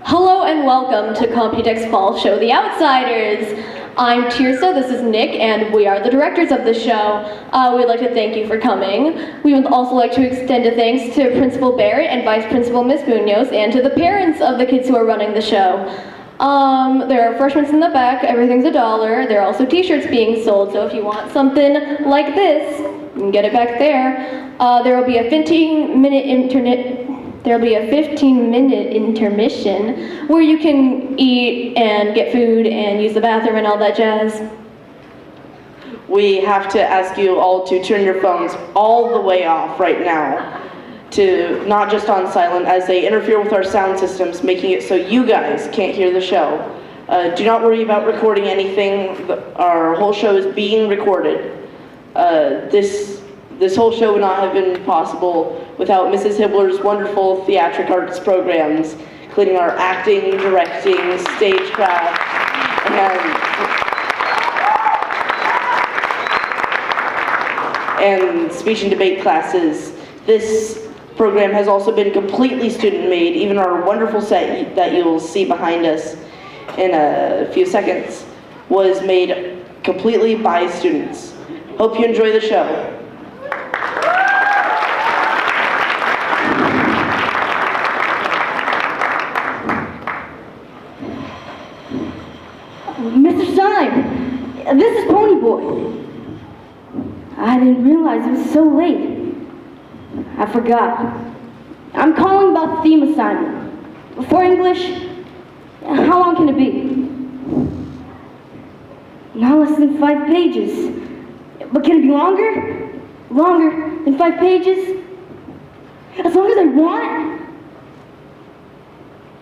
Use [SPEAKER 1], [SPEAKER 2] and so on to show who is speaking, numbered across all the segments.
[SPEAKER 1] Hello and welcome to Computex Fall Show The Outsiders. I'm Tirsa, this is Nick, and we are the directors of the show. We'd like to thank you for coming. We would also like to extend a thanks to Principal Barrett and Vice Principal Miss Munoz and to the parents of the kids who are running the show. There are refreshments in the back, everything's $1. There are also t-shirts being sold, so if you want something like this, you can get it back there. There will be a 15-minute intermission where you can eat and get food and use the bathroom and all that jazz.
[SPEAKER 2] We have to ask you all to turn your phones all the way off right now, to not just on silent, as they interfere with our sound systems, making it so you guys can't hear the show. Do not worry about recording anything. Our whole show is being recorded. This whole show would not have been possible without Mrs. Hibbler's wonderful theatric arts programs, including our acting, directing, stagecraft, and speech and debate classes. This program has also been completely student-made. Even our wonderful set that you'll see behind us in a few seconds was made completely by students. Hope you enjoy the show.
[SPEAKER 3] Mr. Stein, this is Ponyboy. I didn't realize it was so late. I forgot. I'm calling about the theme assignment. For English, how long can it be? Not less than 5 pages. But can it be longer? Longer than 5 pages? As long as I want?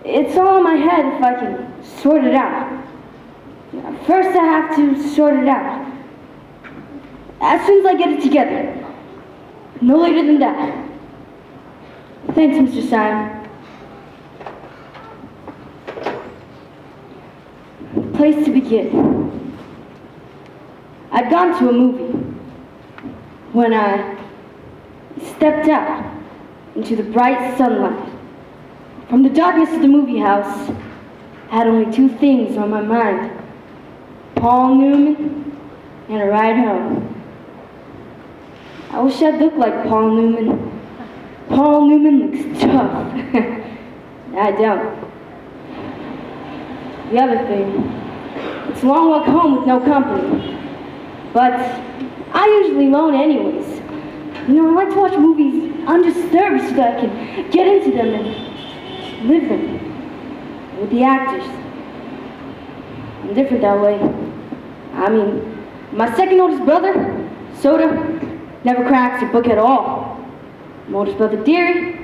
[SPEAKER 3] It's all in my head if I can sort it out. First I have to sort it out. As soon as I get it together. No later than that. Thanks, Mr. Stein. Place to begin. I'd gone to a movie when I stepped out into the bright sunlight. From the darkness of the movie house, I had only 2 things on my mind: Paul Newman and a ride home. I wish I'd look like Paul Newman. Paul Newman looks tough. I don't. The other thing, it's a long walk home with no company. But I usually alone anyways. You know, I like to watch movies undisturbed so that I can get into them and live them with the actors. I'm different that way. I mean, my second oldest brother, Soda, never cracks a book at all. My oldest brother, Deary,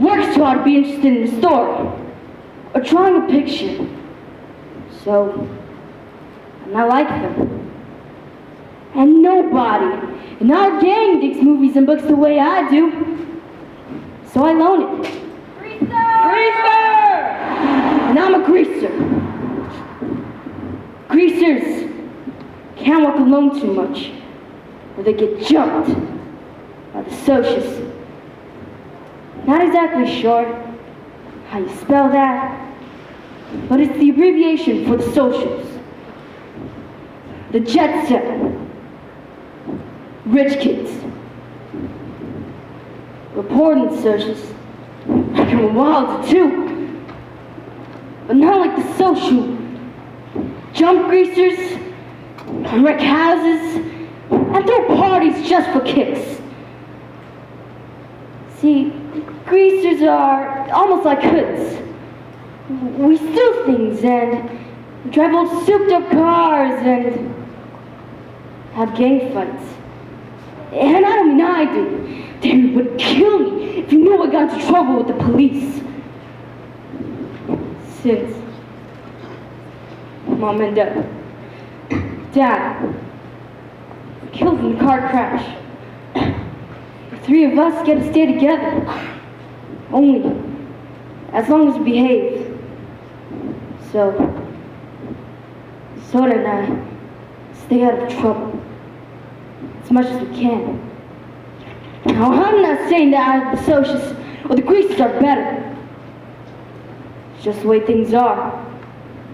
[SPEAKER 3] works too hard to be interested in the story or drawing a picture. So, I'm not like them. And nobody in our gang digs movies and books the way I do. So I loan it. Greaser! And I'm a greaser. Greasers can't walk alone too much, or they get jumped by the socials. Not exactly sure how you spell that, but it's the abbreviation for the socials. The jet set. Rich kids. Reporting socials. I can be wild too. But not like the social. Jump greasers, and wreck houses, and throw parties just for kicks. See, greasers are almost like hoods. We steal things and drive old souped up cars and have gang fights. And I don't mean I do. They would kill me if you knew I got into trouble with the police. Since Mom and Dad killed in the car crash. The 3 of us get to stay together. Only as long as we behave. So, Soda and I stay out of trouble as much as we can. Now, I'm not saying that the socialists or the greasers are better. just the way things are.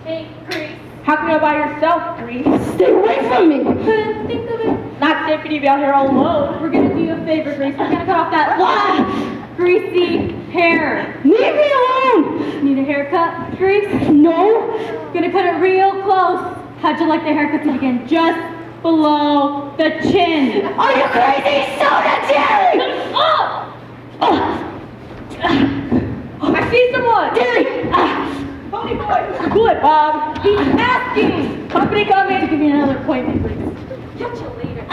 [SPEAKER 1] Hey, Grease.
[SPEAKER 4] How can you go by yourself, Grease?
[SPEAKER 3] Stay away from me!
[SPEAKER 1] Couldn't think of it.
[SPEAKER 4] Not safe for you to be out here all alone.
[SPEAKER 1] We're gonna do you a favor, Grease. We're gonna cut off that greasy hair.
[SPEAKER 3] Leave me alone!
[SPEAKER 1] Need a haircut, Grease?
[SPEAKER 3] No!
[SPEAKER 1] Gonna cut it real close. How'd you like the haircut to begin? Just below the chin.
[SPEAKER 3] Are you crazy? Soda Jerry!
[SPEAKER 4] I see someone!
[SPEAKER 3] Jerry!
[SPEAKER 4] Pony boy! Good, Bob.
[SPEAKER 1] He's asking.
[SPEAKER 4] Company coming.
[SPEAKER 1] Give me another appointment, Grease. Catch you later.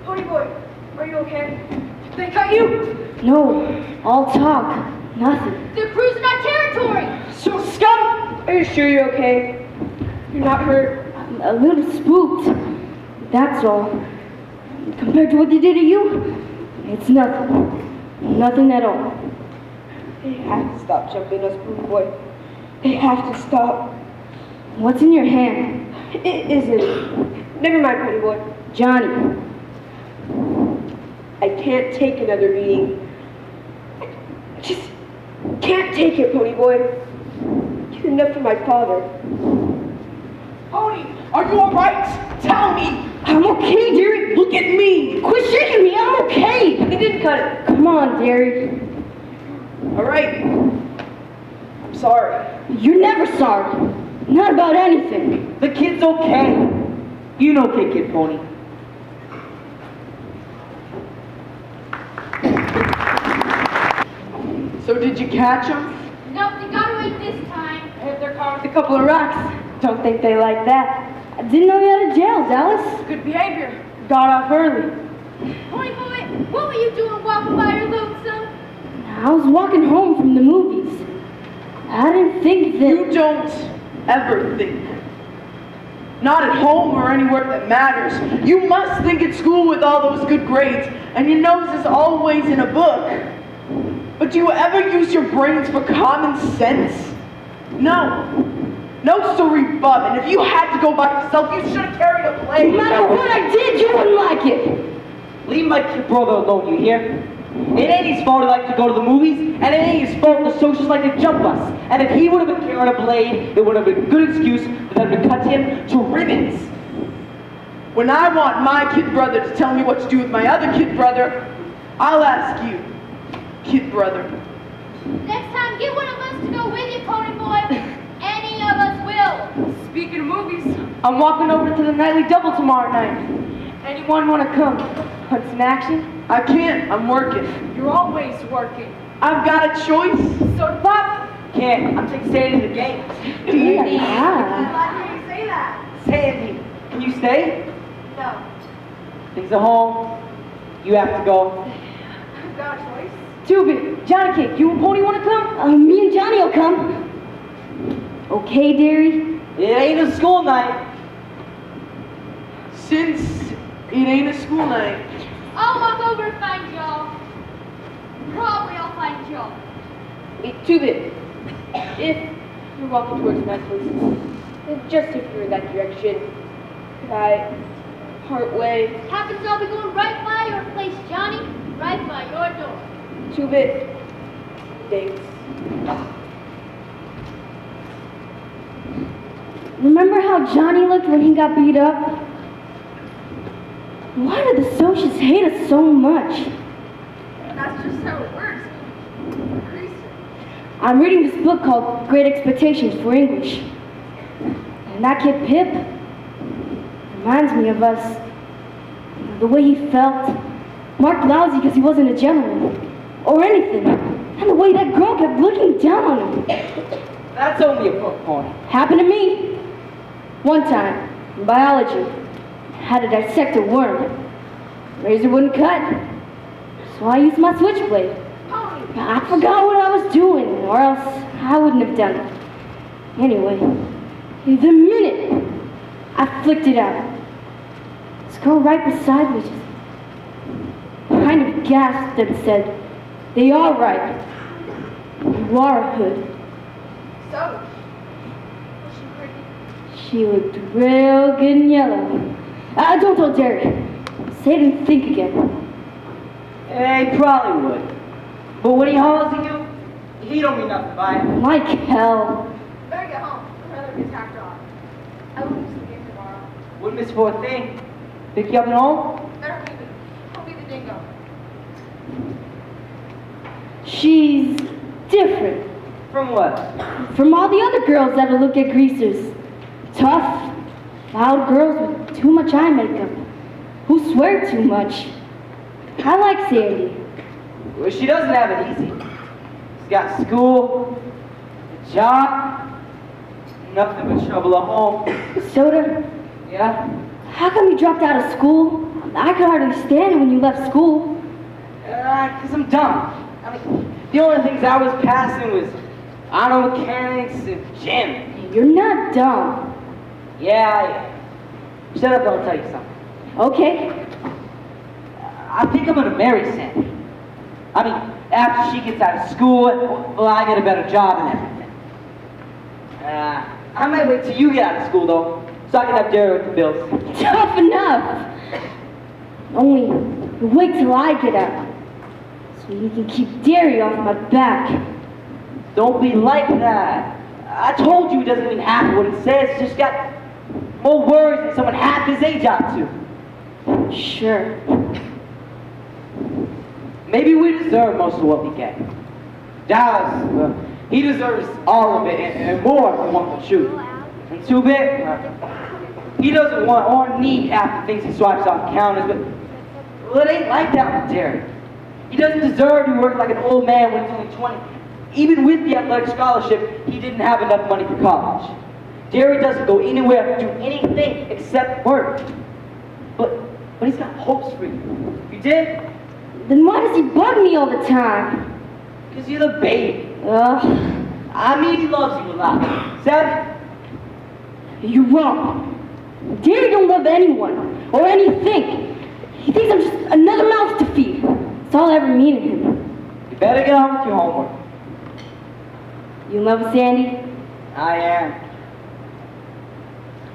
[SPEAKER 4] Pony boy, are you okay? They cut you?
[SPEAKER 3] No, all talk, nothing.
[SPEAKER 1] They're cruising our territory.
[SPEAKER 4] So scum! Are you sure you're okay? You're not hurt?
[SPEAKER 3] I'm a little spooked, that's all. Compared to what they did to you, it's nothing. Nothing at all.
[SPEAKER 4] They have to stop jumping us, Pony boy. They have to stop.
[SPEAKER 3] What's in your hand?
[SPEAKER 4] It isn't. Never mind, Pony boy.
[SPEAKER 3] Johnny.
[SPEAKER 4] I can't take another beating. I just can't take it, Pony boy. You're enough for my father. Pony, are you alright? Tell me!
[SPEAKER 3] I'm okay, Derry.
[SPEAKER 4] Look at me!
[SPEAKER 3] Quit shaking me, I'm okay.
[SPEAKER 4] They didn't cut it.
[SPEAKER 3] Come on, Derry.
[SPEAKER 4] Alright. I'm sorry.
[SPEAKER 3] You're never sorry. Not about anything.
[SPEAKER 5] The kid's okay. You know Kid Pony.
[SPEAKER 4] So did you catch him?
[SPEAKER 1] Nope, they got away this time.
[SPEAKER 4] If they're caught with a couple of rocks. Don't think they like that.
[SPEAKER 3] I didn't know you had a jail, Dallas.
[SPEAKER 4] Good behavior. Got off early.
[SPEAKER 1] Pony boy, what were you doing walking by your lonesome?
[SPEAKER 3] I was walking home from the movies. I didn't think that...
[SPEAKER 2] You don't ever think. Not at home or anywhere that matters. You must think at school with all those good grades, and your nose is always in a book. But do you ever use your brains for common sense? No. No, sorry, bub. And if you had to go by yourself, you should have carried a blade.
[SPEAKER 3] No matter what I did, you wouldn't like it.
[SPEAKER 5] Leave my kid brother alone, you hear? It ain't his fault he likes to go to the movies, and it ain't his fault the socials like to jump us. And if he would have been carrying a blade, it would have been a good excuse for them to cut him to ribbons.
[SPEAKER 2] When I want my kid brother to tell me what to do with my other kid brother, I'll ask you, kid brother.
[SPEAKER 1] Next time, get one of us to go with you, Pony boy. Any of us will.
[SPEAKER 4] Speaking of movies, I'm walking over to the nightly double tomorrow night. Anyone want to come? Want some action?
[SPEAKER 2] I can't, I'm working.
[SPEAKER 4] You're always working.
[SPEAKER 2] I've got a choice.
[SPEAKER 4] So do Pop.
[SPEAKER 5] Can't. I'm taking Sandy to the games.
[SPEAKER 3] Yeah.
[SPEAKER 5] Sandy, can you stay?
[SPEAKER 1] No.
[SPEAKER 5] Things at home. You have to go.
[SPEAKER 4] I've got a choice. Tubby, Johnny Cake, you and Pony want to come?
[SPEAKER 3] Me and Johnny will come. Okay, Derry?
[SPEAKER 5] It ain't a school night.
[SPEAKER 2] Since it ain't a school night,
[SPEAKER 1] I'll walk over and find y'all. Probably I'll find y'all.
[SPEAKER 4] Hey, Tubby, if you're walking towards my place, then just if you're in that direction, could I part way?
[SPEAKER 1] Happens I'll be going right by your place, Johnny. Right by your door.
[SPEAKER 4] Tubby, thanks.
[SPEAKER 3] Remember how Johnny looked when he got beat up? Why do the socials hate us so much?
[SPEAKER 4] That's just how it works.
[SPEAKER 3] I'm reading this book called Great Expectations for English. And that kid Pip reminds me of us. The way he felt. Marked lousy because he wasn't a gentleman. Or anything. And the way that girl kept looking down on him.
[SPEAKER 5] That's only a book, Pony.
[SPEAKER 3] Happened to me. One time, in biology, had to dissect a worm. Razor wouldn't cut, so I used my switchblade. I forgot what I was doing, or else I wouldn't have done it. Anyway, the minute I flicked it out, this girl right beside me just kind of gasped and said, "They are right. You are a hood."
[SPEAKER 4] So, was she pretty?
[SPEAKER 3] She looked real good and yellow. Don't tell Derry. Say it and think again.
[SPEAKER 5] They probably would. But when he hollers at you, he don't mean nothing by it.
[SPEAKER 3] Like hell.
[SPEAKER 4] Better get home. I'd rather be attacked off. I will miss the game tomorrow.
[SPEAKER 5] Wouldn't miss for a thing. Pick you up at home?
[SPEAKER 4] Better leave it. I'll be the dingo.
[SPEAKER 3] She's different
[SPEAKER 5] From what?
[SPEAKER 3] from all the other girls that'll look at greasers. Tough, loud girls with too much eye makeup, who swear too much. I like Sandy.
[SPEAKER 5] Well, she doesn't have it easy. She's got school, a job, nothing but trouble at home.
[SPEAKER 3] Soda,
[SPEAKER 5] Yeah?
[SPEAKER 3] how come you dropped out of school? I could hardly stand it when you left school.
[SPEAKER 5] 'Cause I'm dumb. I mean, the only things I was passing was auto mechanics and gym.
[SPEAKER 3] You're not dumb.
[SPEAKER 5] Yeah, I am. Shut up, I'll tell you something.
[SPEAKER 3] Okay,
[SPEAKER 5] I think I'm gonna marry Sandy. I mean, after she gets out of school, well, I get a better job and everything. I might wait till you get out of school, though, so I can have Derry with the bills.
[SPEAKER 3] tough enough. Only wait till I get out, so you can keep Derry off my back.
[SPEAKER 5] Don't be like that. I told you he doesn't mean half what he says. He's just got more worries than someone half his age ought to.
[SPEAKER 3] Sure.
[SPEAKER 5] Maybe we deserve most of what we get. Dallas, he deserves all of it and more if we want the truth. And Two-Bit, he doesn't want or need half the things he swipes off counters, but well, it ain't like that with Derry. He doesn't deserve to work like an old man when he's only 20. Even with the athletic scholarship, he didn't have enough money for college. Derry doesn't go anywhere, do anything except work. But he's got hopes for you. You did?
[SPEAKER 3] Then why does he bug me all the time?
[SPEAKER 5] Because you're the baby.
[SPEAKER 3] Ugh,
[SPEAKER 5] I mean, he loves you a lot. Savvy?
[SPEAKER 3] you're wrong. Derry don't love anyone or anything. He thinks I'm just another mouth to feed. That's all I ever mean to him.
[SPEAKER 5] You better get on with your homework.
[SPEAKER 3] You in love with Sandy?
[SPEAKER 5] I am.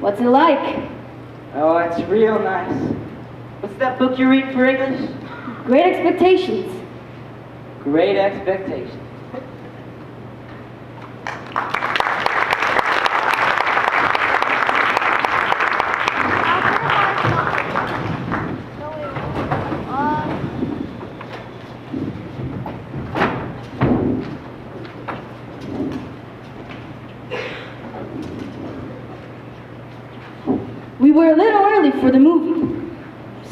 [SPEAKER 3] What's it like?
[SPEAKER 5] Oh, it's real nice. What's that book you read for English?
[SPEAKER 3] Great Expectations.
[SPEAKER 5] Great Expectations.
[SPEAKER 3] We were a little early for the movie,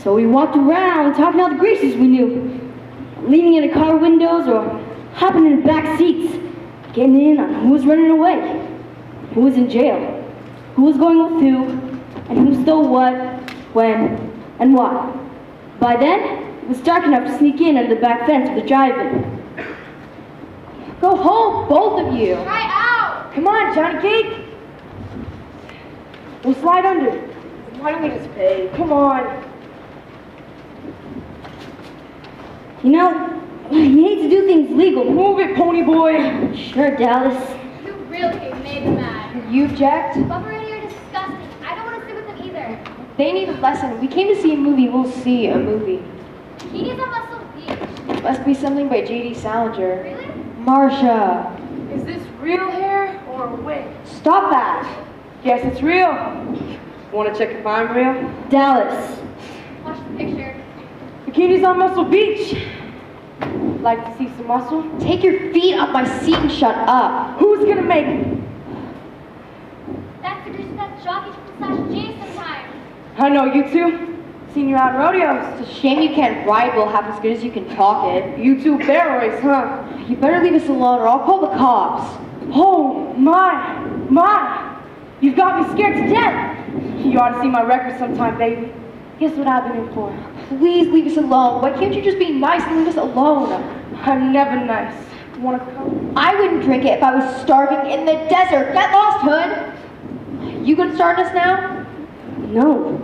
[SPEAKER 3] so we walked around talking to all the greasers we knew, leaning into car windows or hopping in the back seats, getting in on who was running away, who was in jail, who was going with who, and who stole what, when, and why. By then, it was dark enough to sneak in under the back fence of the drive-in. Go home, both of you.
[SPEAKER 4] Try out!
[SPEAKER 3] Come on, Johnny Cake. We'll slide under.
[SPEAKER 4] Why don't we just pay?
[SPEAKER 3] Come on. You know, you hate to do things legal. Move it, pony boy. Sure, Dallas.
[SPEAKER 6] You really made them mad.
[SPEAKER 3] You object?
[SPEAKER 6] Buffering, you're disgusting. I don't want to sit with them either.
[SPEAKER 4] They need a lesson. We came to see a movie. We'll see a movie.
[SPEAKER 6] He is on Muscle Beach.
[SPEAKER 4] Must be something by J.D. Salinger.
[SPEAKER 6] Really?
[SPEAKER 4] Marsha. Is this real hair or a wig? Stop that. Yes, it's real. Want to check if I'm real?
[SPEAKER 3] Dallas.
[SPEAKER 6] Watch the picture.
[SPEAKER 4] Bikini's on Muscle Beach. Like to see some muscle? Take your feet off my seat and shut up. Who's gonna make it?
[SPEAKER 6] That's the grease that jockeys from /J sometimes.
[SPEAKER 4] I know you two. Seen you out in rodeos. It's a shame you can't ride well half as good as you can talk it. You two barrel race, huh? You better leave us alone or I'll call the cops. Oh, my. You've got me scared to death. You ought to see my record sometime, baby. Guess what I've been in for? Please leave us alone. Why can't you just be nice and leave us alone? I'm never nice. Wanna come? I wouldn't drink it if I was starving in the desert. Get lost, Hood. You gonna start us now?
[SPEAKER 3] No.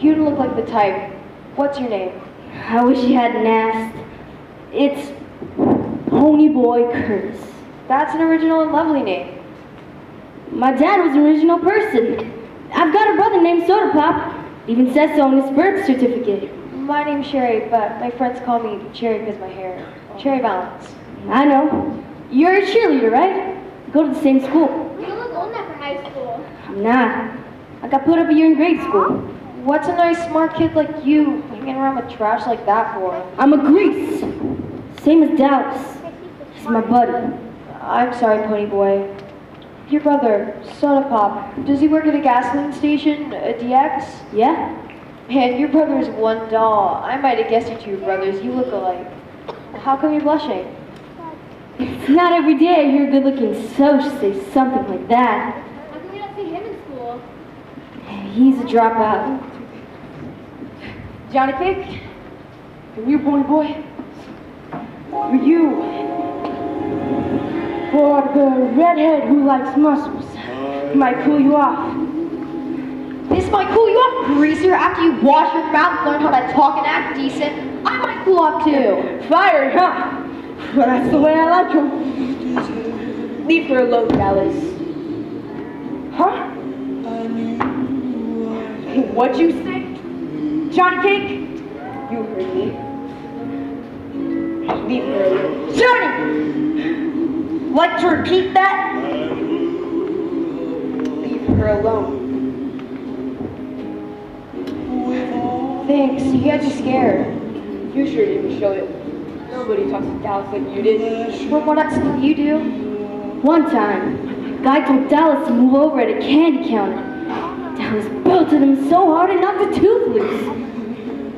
[SPEAKER 4] You don't look like the type. What's your name?
[SPEAKER 3] I wish you hadn't asked. It's Pony Boy Curtis.
[SPEAKER 4] That's an original and lovely name.
[SPEAKER 3] My dad was an original person. I've got a brother named Soda Pop. Even says so in his birth certificate.
[SPEAKER 4] My name's Sherry, but my friends call me Cherry because my hair. Cherry Balance.
[SPEAKER 3] I know. You're a cheerleader, right? We go to the same school.
[SPEAKER 6] You look old enough for high school.
[SPEAKER 3] I'm not. I got put up a year in grade school.
[SPEAKER 4] What's a nice smart kid like you hanging around with trash like that for?
[SPEAKER 3] I'm a Grease. Same as Dallas. He's my buddy.
[SPEAKER 4] I'm sorry, Pony Boy. Your brother, Soda Pop, does he work at a gasoline station, a DX?
[SPEAKER 3] Yeah?
[SPEAKER 4] Man, your brother is one doll. I might have guessed you two brothers. You look alike. How come you're blushing?
[SPEAKER 3] It's not every day I hear a good-looking Soch say something like that.
[SPEAKER 6] How come we don't see him in school?
[SPEAKER 3] He's a dropout.
[SPEAKER 4] Johnny Cake? Are you Pony Boy? Are you for the redhead who likes muscles? Might cool you off. This might cool you off, greaser. After you wash your mouth and learn how to talk and act decent, I might cool off too. Fiery, huh? Well, that's the way I like him. Leave her alone, Dallas. Huh? What'd you say? Johnny Cake? You heard me. Leave her alone. Johnny! Like to repeat that? Leave her alone. Thanks, you got you scared. You sure didn't show it. Nobody talks to Dallas like you did. From what I see you do.
[SPEAKER 3] One time, a guy told Dallas to move over at a candy counter. Dallas belted him so hard it knocked a tooth loose.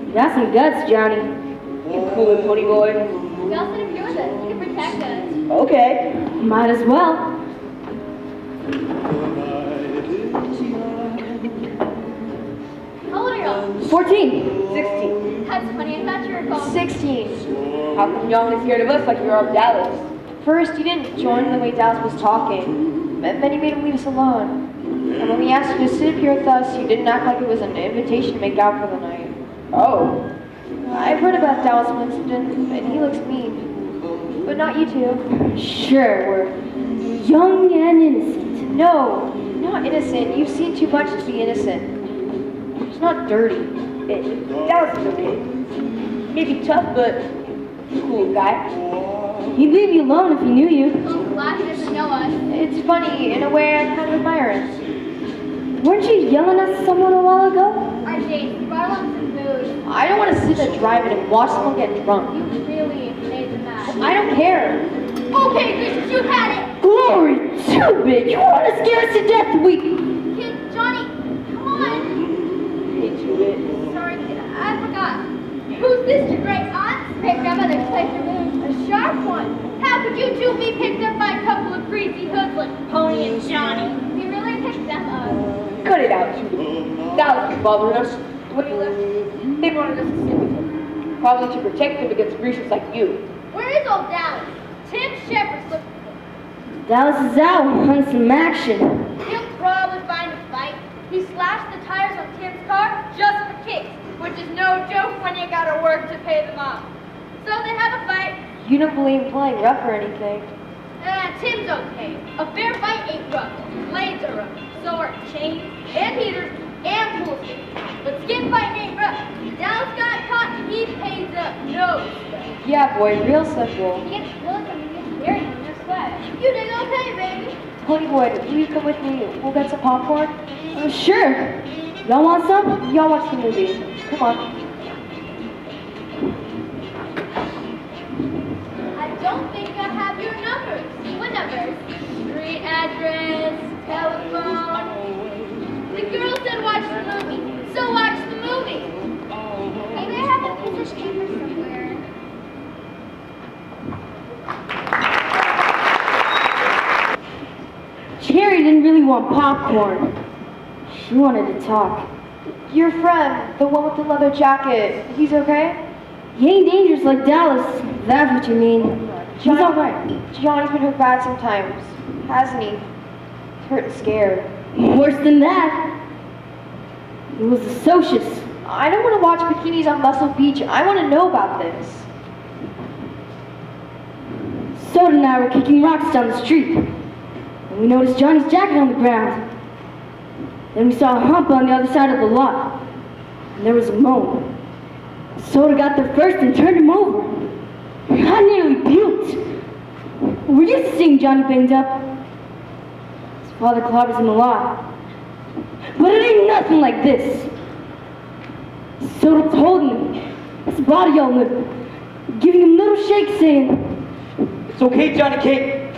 [SPEAKER 3] You got some guts, Johnny.
[SPEAKER 4] You cool it, Pony Boy.
[SPEAKER 6] We all sit up here with us. You can protect us.
[SPEAKER 4] Okay.
[SPEAKER 3] Might as well.
[SPEAKER 6] How old are y'all?
[SPEAKER 3] 14.
[SPEAKER 4] 16.
[SPEAKER 6] That's funny. I thought you were called.
[SPEAKER 4] 16. How come y'all only scared of us like you're of Dallas? First, you didn't join the way Dallas was talking. And then you made him leave us alone. And when we asked you to sit up here with us, you didn't act like it was an invitation to make out for the night. Oh. I've heard about Dallas Winston, and he looks mean. But not you two.
[SPEAKER 3] Sure, we're young and innocent.
[SPEAKER 4] No, not innocent. You've seen too much to be innocent. It's not dirty. Dallas is okay. Maybe tough, but cool guy.
[SPEAKER 3] He'd leave you alone if he knew you.
[SPEAKER 6] I'm glad he doesn't know us.
[SPEAKER 4] It's funny, in a way I kind of admire it.
[SPEAKER 3] Weren't you yelling at someone a while ago?
[SPEAKER 6] Our date, we brought along some food.
[SPEAKER 4] I don't want to sit there driving and watch someone get drunk.
[SPEAKER 6] You really made them mad.
[SPEAKER 4] I don't care.
[SPEAKER 6] Okay, Gracious, you had it.
[SPEAKER 3] Glory, too big. You want to scare us to death, we...
[SPEAKER 6] Kid, Johnny, come on.
[SPEAKER 4] Hate you, it.
[SPEAKER 6] Sorry, kid, I forgot. Who's this, your great aunt? Great grandmother's pleasure moon. A sharp one. How could you two be picked up by a couple of greasy hoods like Pony and Johnny? We really picked them up.
[SPEAKER 4] Cut it out, you. Dallas was bothering us. When you left, they wanted us to sit with him. Probably to protect them against greasers like you.
[SPEAKER 6] Where is old Dallas? Tim Shepard's looking for him.
[SPEAKER 3] Dallas is out on some action.
[SPEAKER 6] He'll probably find a fight. He slashed the tires on Tim's car just for kicks, which is no joke when you gotta work to pay them off. So they have a fight.
[SPEAKER 4] You don't believe in playing rough or anything.
[SPEAKER 6] Tim's okay. A fair fight ain't rough. Blades are rough. So are chains and heaters and pool sticks. But skin fighting ain't rough. Dallas got caught and he pays up. No sweat.
[SPEAKER 4] Yeah, boy, real simple.
[SPEAKER 6] He gets bullets and he gets buried in no sweat. You did okay, baby.
[SPEAKER 4] Pony Boy, will you come with me? We'll get some popcorn.
[SPEAKER 3] Sure. Y'all want some?
[SPEAKER 4] Y'all watch the movie. Come on.
[SPEAKER 6] I don't think I have your numbers. What numbers? Street address, telephone. The girl said watch the movie, so watch the movie. Maybe I have a piece of paper somewhere.
[SPEAKER 3] Cherry didn't really want popcorn. She wanted to talk.
[SPEAKER 4] Your friend, the one with the leather jacket, he's okay?
[SPEAKER 3] He ain't dangerous like Dallas, if that's what you mean. He's alright.
[SPEAKER 4] Johnny's been hurt bad sometimes, hasn't he? He's hurt and scared.
[SPEAKER 3] Worse than that. It was the socius.
[SPEAKER 4] I don't want to watch bikinis on Muscle Beach. I want to know about this.
[SPEAKER 3] Soda and I were kicking rocks down the street. And we noticed Johnny's jacket on the ground. Then we saw a hump on the other side of the lot. And there was a moan. Soda got there first and turned him over. I nearly puked. We're used to seeing Johnny banged up. His father clobbers him a lot. But it ain't nothing like this. Soda was holding him, his body all limp, giving him little shakes saying,
[SPEAKER 5] It's okay, Johnny Cake.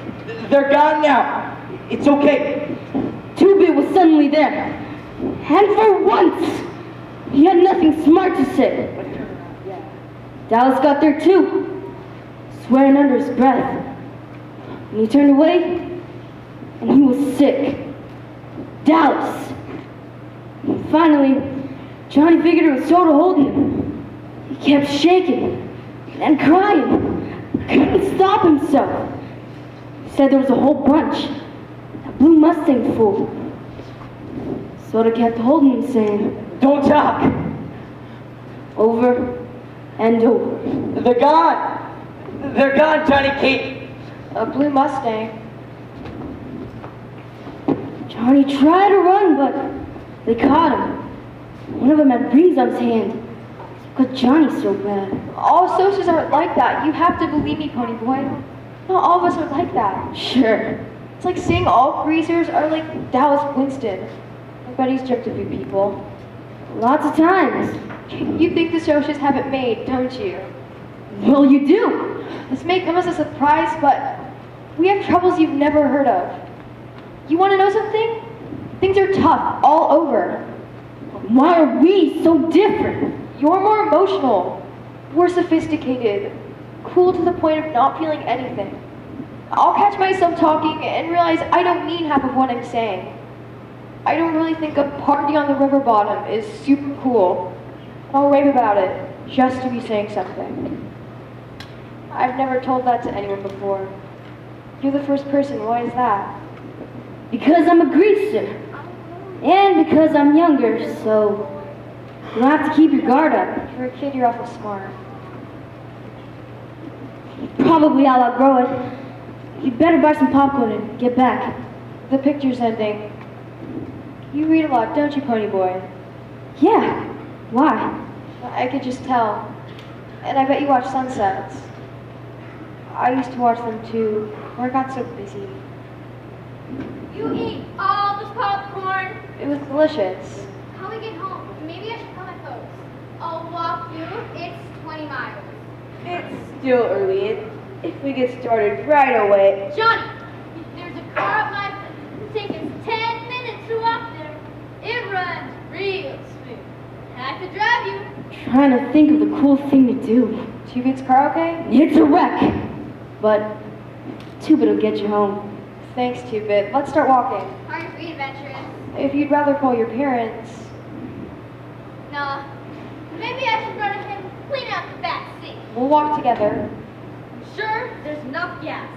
[SPEAKER 5] They're gone now. It's okay.
[SPEAKER 3] Two-Bit was suddenly there. And for once, he had nothing smart to say. Dallas got there too, swearing under his breath. And he turned away, and he was sick. Dallas. And finally, Johnny figured it was Soda holding him. He kept shaking and crying. Couldn't stop himself. He said there was a whole bunch. That blue Mustang full. Soda kept holding him, saying,
[SPEAKER 5] Don't talk.
[SPEAKER 3] over and over.
[SPEAKER 5] They're gone. They're gone, Johnny Cake.
[SPEAKER 4] A blue Mustang.
[SPEAKER 3] Johnny tried to run, but they caught him. One of them had rings on his hand. Got Johnny so bad.
[SPEAKER 4] All socials aren't like that. You have to believe me, Pony Boy. Not all of us are like that.
[SPEAKER 3] Sure.
[SPEAKER 4] It's like saying all greasers are like Dallas Winston. I bet he's jumped a few people.
[SPEAKER 3] Lots of times.
[SPEAKER 4] You think the socials have it made, don't you?
[SPEAKER 3] Well, you do.
[SPEAKER 4] This may come as a surprise, but we have troubles you've never heard of. You want to know something? Things are tough all over.
[SPEAKER 3] Why are we so different?
[SPEAKER 4] You're more emotional. We're sophisticated. Cool to the point of not feeling anything. I'll catch myself talking and realize I don't mean half of what I'm saying. I don't really think a party on the river bottom is super cool. I'll rave about it just to be saying something. I've never told that to anyone before. You're the first person. Why is that?
[SPEAKER 3] Because I'm a greaser. And because I'm younger, so you don't have to keep your guard up.
[SPEAKER 4] For a kid, you're awful smart.
[SPEAKER 3] Probably I'll outgrow it. You'd better buy some popcorn and get back.
[SPEAKER 4] The picture's ending. You read a lot, don't you, Pony Boy?
[SPEAKER 3] Yeah. Why?
[SPEAKER 4] I could just tell. And I bet you watch sunsets. I used to watch them too, before I got so busy.
[SPEAKER 6] You eat all the popcorn.
[SPEAKER 4] It was delicious.
[SPEAKER 6] How we get home? Maybe I should call my folks. I'll walk you. It's 20 miles.
[SPEAKER 4] It's still early. If we get started right away.
[SPEAKER 6] Johnny, there's a car at my place. It takes us 10 minutes to walk there. It runs real smooth. I could drive you.
[SPEAKER 3] Trying to think of the cool thing to do.
[SPEAKER 4] Two-Bit's car okay?
[SPEAKER 3] It's a wreck. But Two-Bit will get you home.
[SPEAKER 4] Thanks, Two-Bit. Let's start walking.
[SPEAKER 6] Hard to be adventurous.
[SPEAKER 4] If you'd rather call your parents.
[SPEAKER 6] Nah. Maybe I should run ahead and clean out the back seat.
[SPEAKER 4] We'll walk together.
[SPEAKER 6] Sure, there's enough gas.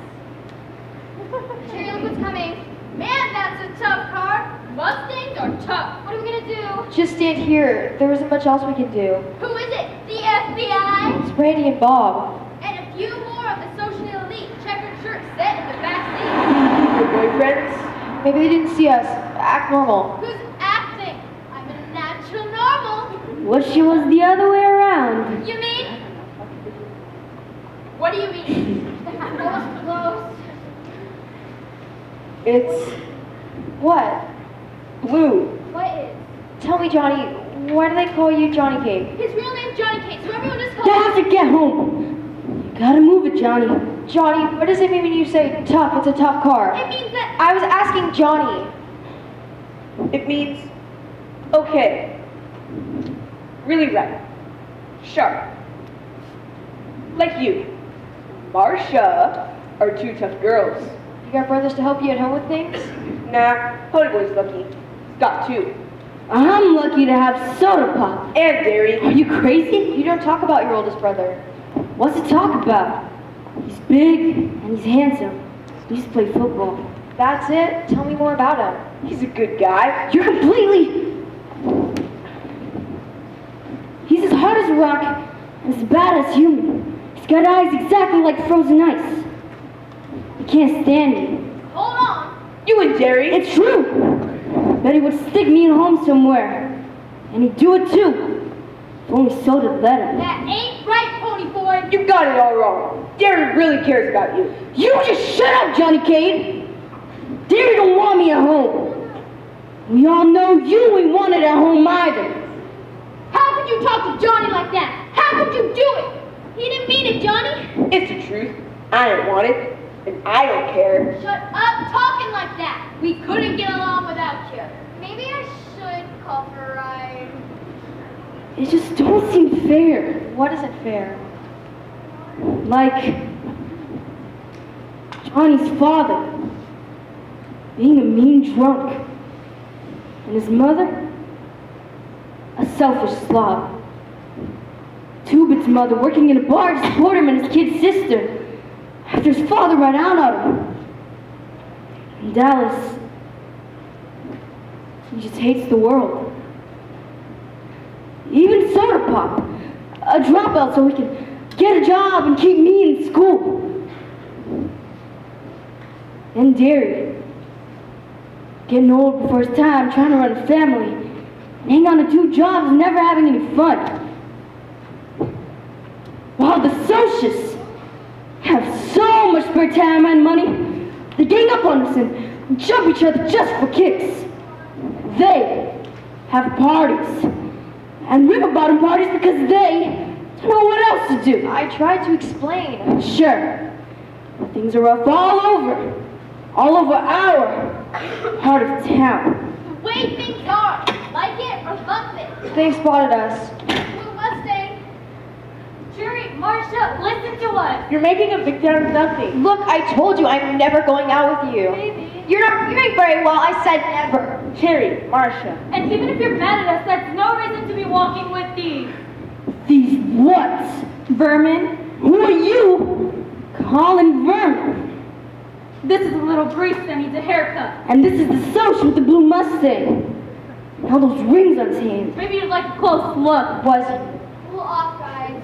[SPEAKER 6] Cheerio, look what's coming. Man, that's a tough car. Mustangs are tough. What are we gonna do?
[SPEAKER 4] Just stand here. There isn't much else we can do.
[SPEAKER 6] Who is it? The FBI?
[SPEAKER 4] It's Brandy and Bob.
[SPEAKER 6] And a few more of the socially elite checkered shirts set in the back seat.
[SPEAKER 4] Your boyfriends? Maybe they didn't see us. Act normal.
[SPEAKER 6] Who's acting? I'm a natural normal.
[SPEAKER 3] Wish it was the other way around.
[SPEAKER 6] You mean? What do you mean? That was close.
[SPEAKER 4] It's... what? Blue.
[SPEAKER 6] What is?
[SPEAKER 4] Tell me, Johnny, why do they call you Johnny Cake?
[SPEAKER 6] His real name's Johnny Cake, so everyone just calls
[SPEAKER 3] You have to get home. You gotta move it, Johnny.
[SPEAKER 4] Johnny, what does it mean when you say tough? It's a tough car.
[SPEAKER 6] It means that
[SPEAKER 4] I was asking Johnny.
[SPEAKER 7] It means okay. Really right. Sharp. Like you. Marsha are two tough girls.
[SPEAKER 4] You got brothers to help you at home with things?
[SPEAKER 7] Nah, Ponyboy's lucky. He's got two.
[SPEAKER 3] I'm lucky to have soda pop.
[SPEAKER 7] And dairy.
[SPEAKER 3] Are you crazy?
[SPEAKER 4] You don't talk about your oldest brother.
[SPEAKER 3] What's to talk about? He's big and he's handsome. He used to play football.
[SPEAKER 4] That's it? Tell me more about him.
[SPEAKER 7] He's a good guy.
[SPEAKER 3] You're completely... He's as hard as a rock and as bad as human. He's got eyes exactly like frozen ice. He can't stand me.
[SPEAKER 6] hold on.
[SPEAKER 7] You and dairy.
[SPEAKER 3] It's true. Bet he would stick me in home somewhere. And he'd do it too. If only Soda let him.
[SPEAKER 6] That ain't right, Pony Boy.
[SPEAKER 7] You got it all wrong. Derry really cares about you.
[SPEAKER 3] You just shut up, Johnny Cade! Derry don't want me at home. We all know you ain't wanted at home either.
[SPEAKER 6] How could you talk to Johnny like that? How could you do it? He didn't mean it, Johnny.
[SPEAKER 7] It's the truth. I don't want it, and I don't care.
[SPEAKER 6] Shut up talking like that. We couldn't get along without you. Maybe I should call for a ride.
[SPEAKER 3] It just don't seem fair.
[SPEAKER 4] What isn't fair?
[SPEAKER 3] Like Johnny's father being a mean drunk, and his mother a selfish slob. Tubit's mother working in a bar to support him and his kid sister after his father ran out on him. And Dallas, he just hates the world. Even Soda Pop, a dropout so he can get a job and keep me in school. And Derry, getting old before his time, trying to run a family, and hang on to 2 jobs and never having any fun. While the socialists have so much spare time and money, they gang up on us and jump each other just for kicks. They have parties, and river bottom parties because they don't know what else to do.
[SPEAKER 4] I tried to explain.
[SPEAKER 3] Sure, things are rough all over our part of town.
[SPEAKER 6] The way things are. Like it or lump it.
[SPEAKER 4] They spotted us.
[SPEAKER 6] Blue Mustang. Jerry, Marsha, listen to us.
[SPEAKER 7] You're making a big deal of nothing.
[SPEAKER 4] Look, I told you I'm never going out with you.
[SPEAKER 6] Maybe.
[SPEAKER 4] You ain't very well. I said never.
[SPEAKER 7] Terry, Marcia.
[SPEAKER 1] And even if you're mad at us, that's no reason to be walking with these
[SPEAKER 3] These what?
[SPEAKER 1] vermin.
[SPEAKER 3] Who are you calling vermin?
[SPEAKER 1] This is a little grease that needs a haircut.
[SPEAKER 3] And this is the social with the blue Mustang. And all those rings on his hands.
[SPEAKER 1] Maybe you'd like a close look.
[SPEAKER 3] Was he?
[SPEAKER 6] Cool off, guys.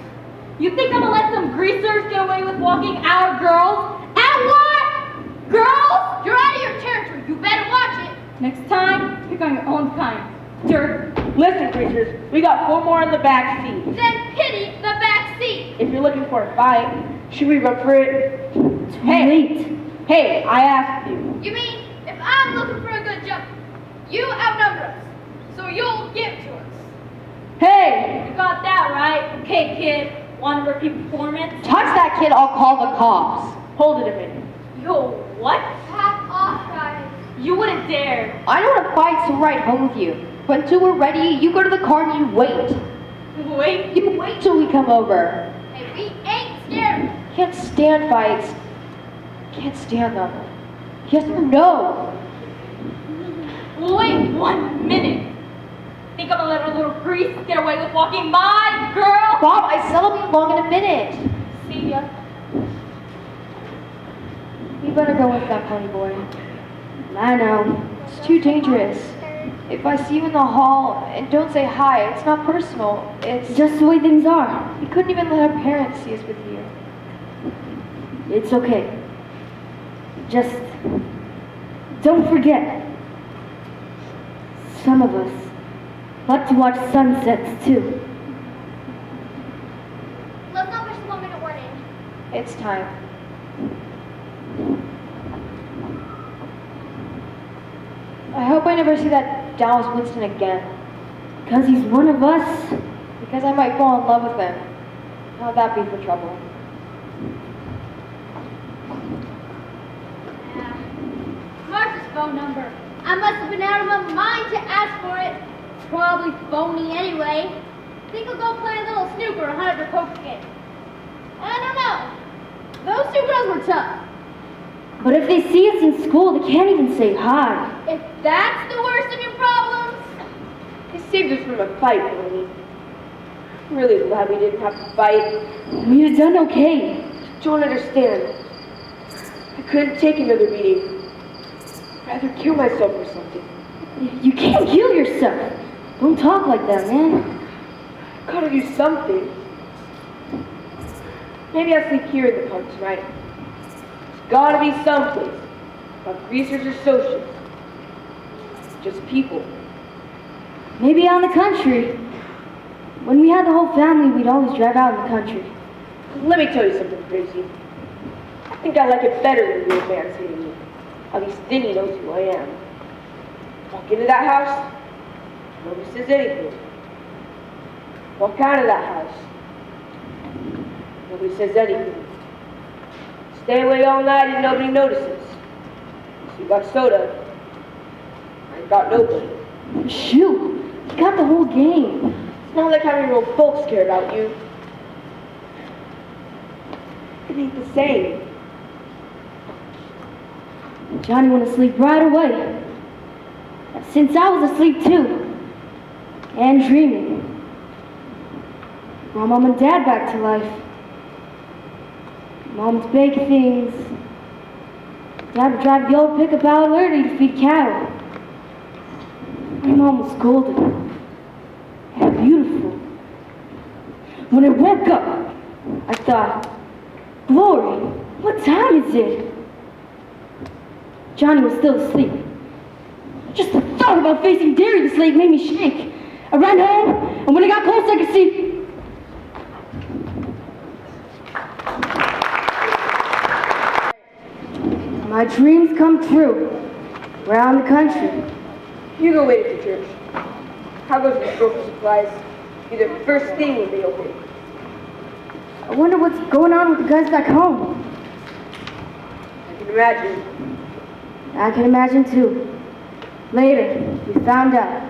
[SPEAKER 1] You think I'm gonna let some greasers get away with walking our girls? At what? Girls?
[SPEAKER 6] You're out of your territory. You better watch it.
[SPEAKER 1] Next time, pick on your own kind. Dirt.
[SPEAKER 7] Listen, creatures, we got 4 more in the back seat.
[SPEAKER 6] Then pity the back seat.
[SPEAKER 7] If you're looking for a fight, should we run for it?
[SPEAKER 3] Too late.
[SPEAKER 7] Hey, I asked you.
[SPEAKER 6] You mean, if I'm looking for a good jump, you outnumber us. So you'll give to us.
[SPEAKER 7] Hey!
[SPEAKER 1] You got that right. Okay, kid. Want to repeat performance?
[SPEAKER 4] Touch that kid, I'll call the cops.
[SPEAKER 7] Hold it a minute.
[SPEAKER 1] Yo, what?
[SPEAKER 6] Half off, guys.
[SPEAKER 1] You wouldn't dare.
[SPEAKER 4] I don't want to fight, so ride home with you. But until we're ready, you go to the car and you wait.
[SPEAKER 1] Wait.
[SPEAKER 4] You wait till we come over.
[SPEAKER 6] Hey, we ain't scared.
[SPEAKER 4] Can't stand fights. Can't stand them. Yes or no?
[SPEAKER 1] Wait 1 minute. Think I'm gonna let a little grease get away with walking my girl?
[SPEAKER 4] Bob, I said I'll be along in a minute.
[SPEAKER 1] See ya.
[SPEAKER 4] You better go with that pony boy.
[SPEAKER 3] I know.
[SPEAKER 4] It's too dangerous. If I see you in the hall and don't say hi, it's not personal. It's
[SPEAKER 3] Just the way things are.
[SPEAKER 4] we couldn't even let our parents see us with you.
[SPEAKER 3] It's okay. Just don't forget. Some of us like to watch sunsets too.
[SPEAKER 6] Let's not push the 1 minute warning.
[SPEAKER 4] It's time. I hope I never see that Dallas Winston again.
[SPEAKER 3] Because he's one of us.
[SPEAKER 4] Because I might fall in love with him. How'd that be for trouble?
[SPEAKER 6] Martha's phone number. I must have been out of my mind to ask for it. Probably phony anyway. Think I'll go play a little snooker or hunt up her poker game. I don't know. Those 2 girls were tough.
[SPEAKER 3] But if they see us in school, they can't even say hi.
[SPEAKER 6] If that's the worst of your problems,
[SPEAKER 7] He saved us from a fight, Tony. I'm really glad we didn't have to fight.
[SPEAKER 3] We'd have done okay.
[SPEAKER 7] Don't understand. I couldn't take another beating. I'd rather kill myself or something.
[SPEAKER 3] You can't kill yourself. Don't talk like that, man.
[SPEAKER 7] I've gotta do something. Maybe I'll sleep here in the park tonight. There's gotta be someplace. Not greasers or socials. Just people.
[SPEAKER 3] Maybe out in the country. When we had the whole family, we'd always drive out in the country.
[SPEAKER 7] Let me tell you something, Gracie. I think I like it better when the old man's hitting me. At least then he knows who I am. Walk into that house, nobody says anything. Walk out of that house, nobody says anything. Stay away all night and nobody notices. So you got soda, I ain't got nobody.
[SPEAKER 3] Shoot, you got the whole game.
[SPEAKER 7] It's not like having your old folks care about you. It ain't the same.
[SPEAKER 3] Johnny went to sleep right away. Since I was asleep too. And dreaming. Brought Mom and Dad back to life. Mom would bake things. Dad would drive the old pickup out early to feed cattle. My mom was golden. And beautiful. When I woke up, I thought, Glory, what time is it? Johnny was still asleep. Just the thought about facing Derry this late made me shake. I ran home, and when I got close, I could see. My dreams come true. Around the country.
[SPEAKER 7] You go wait at the church. How goes the store for supplies? Be the first thing when they open.
[SPEAKER 3] I wonder what's going on with the guys back home.
[SPEAKER 7] I can imagine.
[SPEAKER 3] I can imagine too. Later, we found out.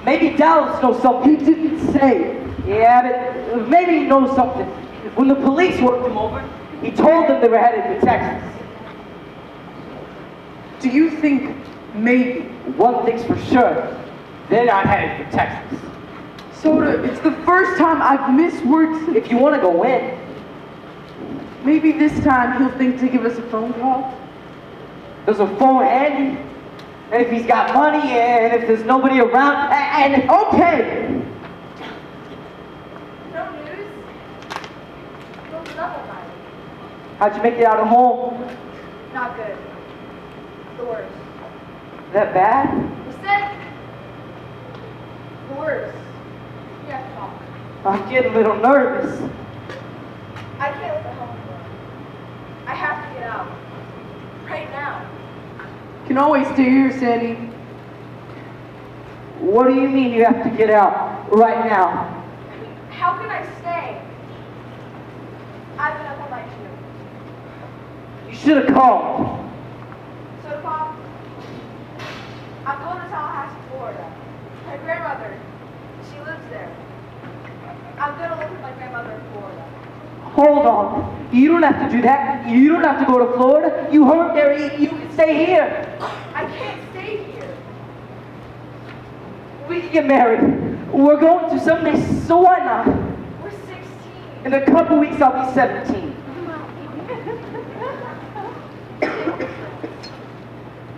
[SPEAKER 5] Maybe Dallas knows something he didn't say. Yeah, but maybe he knows something. When the police worked him over, he told them they were headed for Texas.
[SPEAKER 2] Do you think maybe?
[SPEAKER 5] One thing's for sure, they're not headed for Texas.
[SPEAKER 2] Soda, it's the first time I've missed work.
[SPEAKER 5] If you want to go in,
[SPEAKER 2] Maybe this time he'll think to give us a phone call.
[SPEAKER 5] there's a phone handy. And if he's got money, and if there's nobody around, and okay!
[SPEAKER 6] No news? No double night.
[SPEAKER 5] How'd you make it out of home?
[SPEAKER 6] Not good. The worst.
[SPEAKER 5] That bad?
[SPEAKER 6] You said the worst. You have to talk.
[SPEAKER 5] I'm getting a little nervous.
[SPEAKER 6] I can't live at home anymore. I have to get out. Right now.
[SPEAKER 2] Can always stay here, Sandy.
[SPEAKER 5] What do you mean you have to get out right now?
[SPEAKER 6] How can I stay? I've been up all night too.
[SPEAKER 5] You should have called.
[SPEAKER 6] So, Pop, I'm going to Tallahassee, Florida. My grandmother, she lives there. I'm going to live with my grandmother in Florida.
[SPEAKER 5] Hold on. You don't have to do that. You don't have to go to Florida. You heard Gary. You can stay here.
[SPEAKER 6] I can't stay here.
[SPEAKER 5] We can get married. We're going to someday, so why not?
[SPEAKER 6] We're 16.
[SPEAKER 5] In a couple weeks, I'll be 17.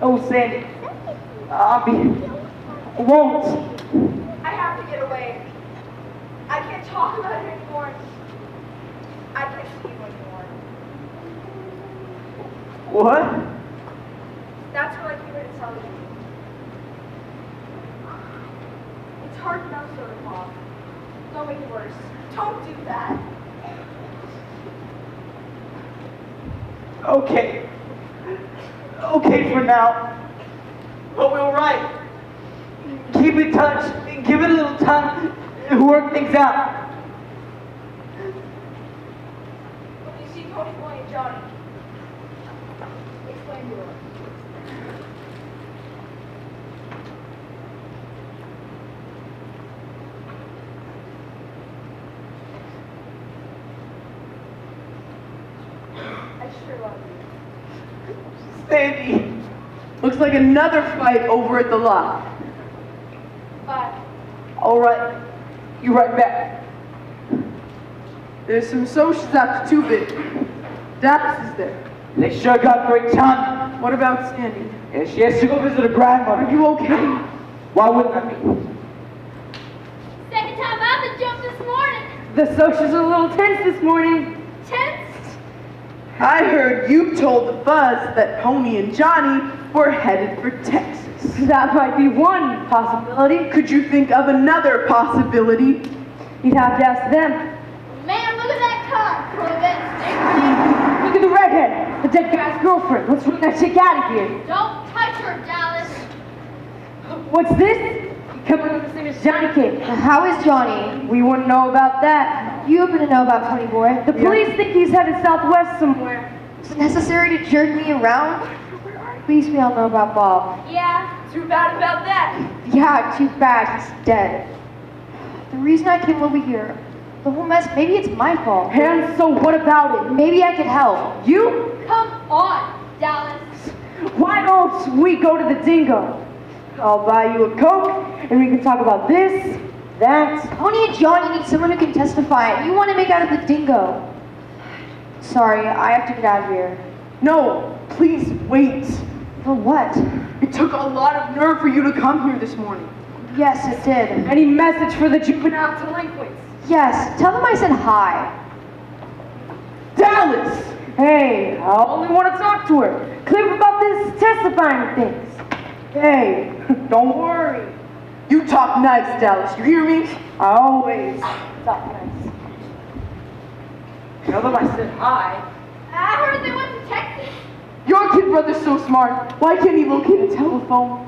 [SPEAKER 5] Oh, Sandy. Won't.
[SPEAKER 6] I have to get away. I can't talk about it anymore. I can't see you anymore.
[SPEAKER 5] What?
[SPEAKER 6] That's what I came here to tell you. It's hard enough, Soda Pop. Don't make it worse. Don't do that.
[SPEAKER 5] Okay. Okay for now. But we'll write. Keep in touch. Give it a little time to work things out.
[SPEAKER 6] When you see Tony Boy and Johnny, explain to her. I sure love you.
[SPEAKER 5] Sandy.
[SPEAKER 2] Looks like another fight over at the lock.
[SPEAKER 6] Bye.
[SPEAKER 5] All right. You right back.
[SPEAKER 2] There's some socials after 2-bit. Dallas is there.
[SPEAKER 5] They sure got great time.
[SPEAKER 2] What about Sandy?
[SPEAKER 5] And she has to go visit her grandmother.
[SPEAKER 2] Are you okay?
[SPEAKER 5] Why wouldn't I be?
[SPEAKER 6] Second time out the jump this morning.
[SPEAKER 3] The socials are a little tense this morning.
[SPEAKER 6] Tense?
[SPEAKER 2] I heard you told the buzz that Pony and Johnny
[SPEAKER 8] We're headed for Texas.
[SPEAKER 4] That might be one possibility.
[SPEAKER 8] Could you think of another possibility?
[SPEAKER 4] You'd have to ask them.
[SPEAKER 6] Man, look at that car. Corvette,
[SPEAKER 4] Look at the redhead, the dead guy's girlfriend. Let's run that chick out of here.
[SPEAKER 6] don't touch her, Dallas.
[SPEAKER 4] What's this? You come under the same as Johnny came.
[SPEAKER 9] How is Johnny?
[SPEAKER 4] We wouldn't know about that.
[SPEAKER 9] You happen to know about Tony Boy?
[SPEAKER 4] The police think he's headed southwest somewhere.
[SPEAKER 9] Is it necessary to jerk me around? At least we all know about Bob.
[SPEAKER 6] Yeah.
[SPEAKER 4] Too bad about that.
[SPEAKER 9] Yeah, too bad, he's dead. The reason I came over here, the whole mess, maybe it's my fault.
[SPEAKER 4] And so what about it?
[SPEAKER 9] Maybe I could help.
[SPEAKER 4] You?
[SPEAKER 6] Come on, Dallas.
[SPEAKER 4] Why don't we go to the Dingo? I'll buy you a Coke, and we can talk about this, that.
[SPEAKER 9] Tony and Johnny need someone who can testify. You want to make out of the Dingo. Sorry, I have to get out of here.
[SPEAKER 8] No, please wait.
[SPEAKER 9] For what?
[SPEAKER 8] It took a lot of nerve for you to come here this morning.
[SPEAKER 9] Yes, it did.
[SPEAKER 4] Any message for the juvenile delinquents?
[SPEAKER 9] Yes, tell them I said hi.
[SPEAKER 8] Dallas!
[SPEAKER 4] Hey, I only want to talk to her. Clear about this testifying things. Hey, don't worry.
[SPEAKER 8] You talk nice, Dallas. You hear me?
[SPEAKER 4] I always talk nice.
[SPEAKER 8] Tell them I said hi.
[SPEAKER 6] I heard they went to Texas.
[SPEAKER 8] Your kid brother's so smart. Why can't he locate a telephone?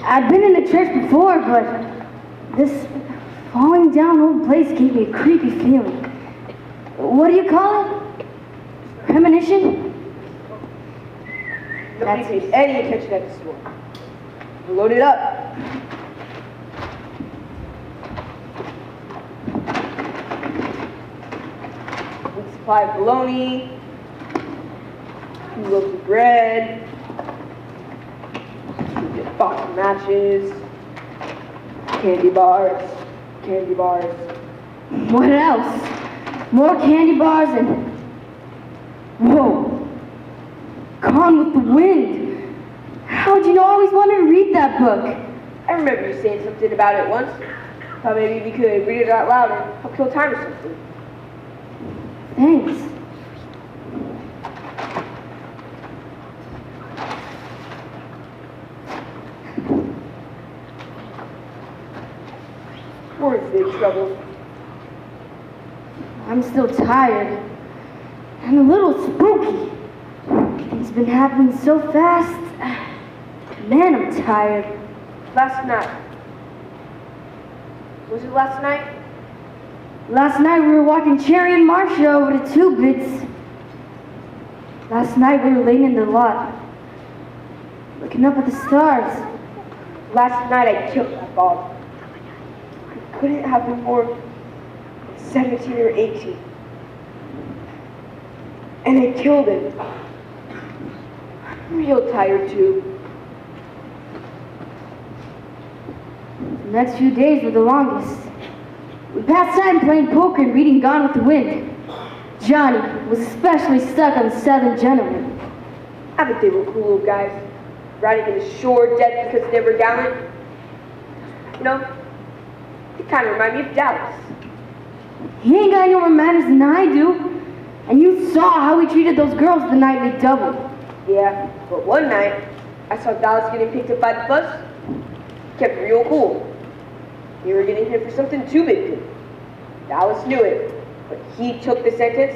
[SPEAKER 3] I've been in the church before, but this falling down old place gave me a creepy feeling. What do you call it? Premonition?
[SPEAKER 7] Nobody paid any attention at the store. Load it up. Week supply of bologna, 2 loaves of bread, a box of matches, candy bars.
[SPEAKER 3] What else? More candy bars and... Whoa! Gone with the Wind. How'd you know I always wanted to read that book?
[SPEAKER 7] I remember you saying something about it once. Thought maybe we could read it out loud and help kill time or something.
[SPEAKER 3] Thanks.
[SPEAKER 7] We're in big trouble.
[SPEAKER 3] I'm still tired. And a little spooky. Things been happening so fast. Man, I'm tired.
[SPEAKER 7] Last night. Was it last night?
[SPEAKER 3] Last night we were walking Cherry and Marcia over to 2 Bits. Last night we were laying in the lot, looking up at the stars.
[SPEAKER 7] Last night I killed that Bob. I couldn't have been more than 17 or 18. And I killed him. I'm real tired too.
[SPEAKER 3] The next few days were the longest. We passed time playing poker and reading Gone with the Wind. Johnny was especially stuck on the Southern Gentleman.
[SPEAKER 7] I think they were cool little guys, riding in the shore dead because they were gallant. You know, they kind of remind me of Dallas.
[SPEAKER 3] He ain't got any more manners than I do. And you saw how he treated those girls the night we doubled.
[SPEAKER 7] Yeah, but one night, I saw Dallas getting picked up by the bus. Kept real cool. They were getting hit for something too big to. Dallas knew it, but he took the sentence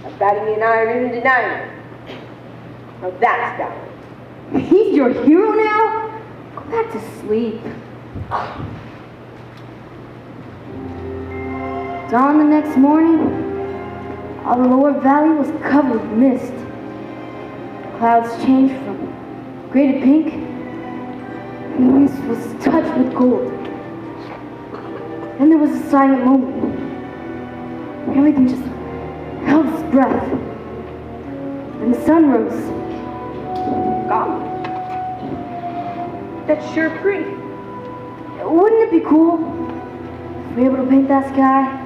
[SPEAKER 7] of batting an iron and denying it. Now that's Dallas.
[SPEAKER 3] He's your hero now? Go back to sleep. Dawn the next morning, all the lower valley was covered with mist. Clouds changed from gray to pink, and the mist was touched with gold. Then there was a silent moment. Everything just held its breath. And the sun rose.
[SPEAKER 7] Gone. That's sure pretty.
[SPEAKER 3] Wouldn't it be cool if we were able to paint that sky?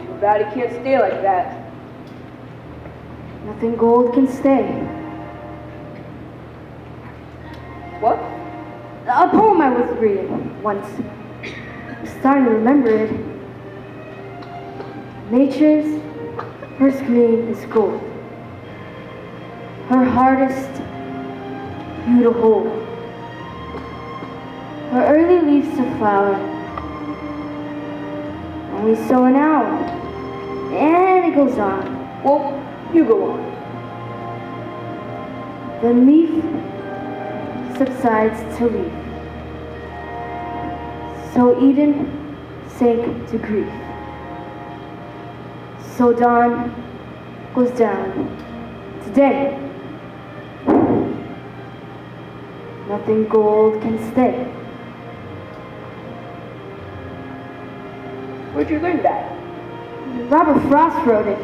[SPEAKER 7] Too bad it can't stay like that.
[SPEAKER 3] Nothing gold can stay. A poem I was reading once. I'm starting to remember it. Nature's first green is gold. Her hardest you to hold. Her early leaves to flower. And we sow an hour. And it goes on.
[SPEAKER 7] Well, you go on.
[SPEAKER 3] The leaf subsides to leaf. So Eden sank to grief. So dawn goes down today. Nothing gold can stay.
[SPEAKER 7] Where'd you learn that?
[SPEAKER 3] Robert Frost wrote it.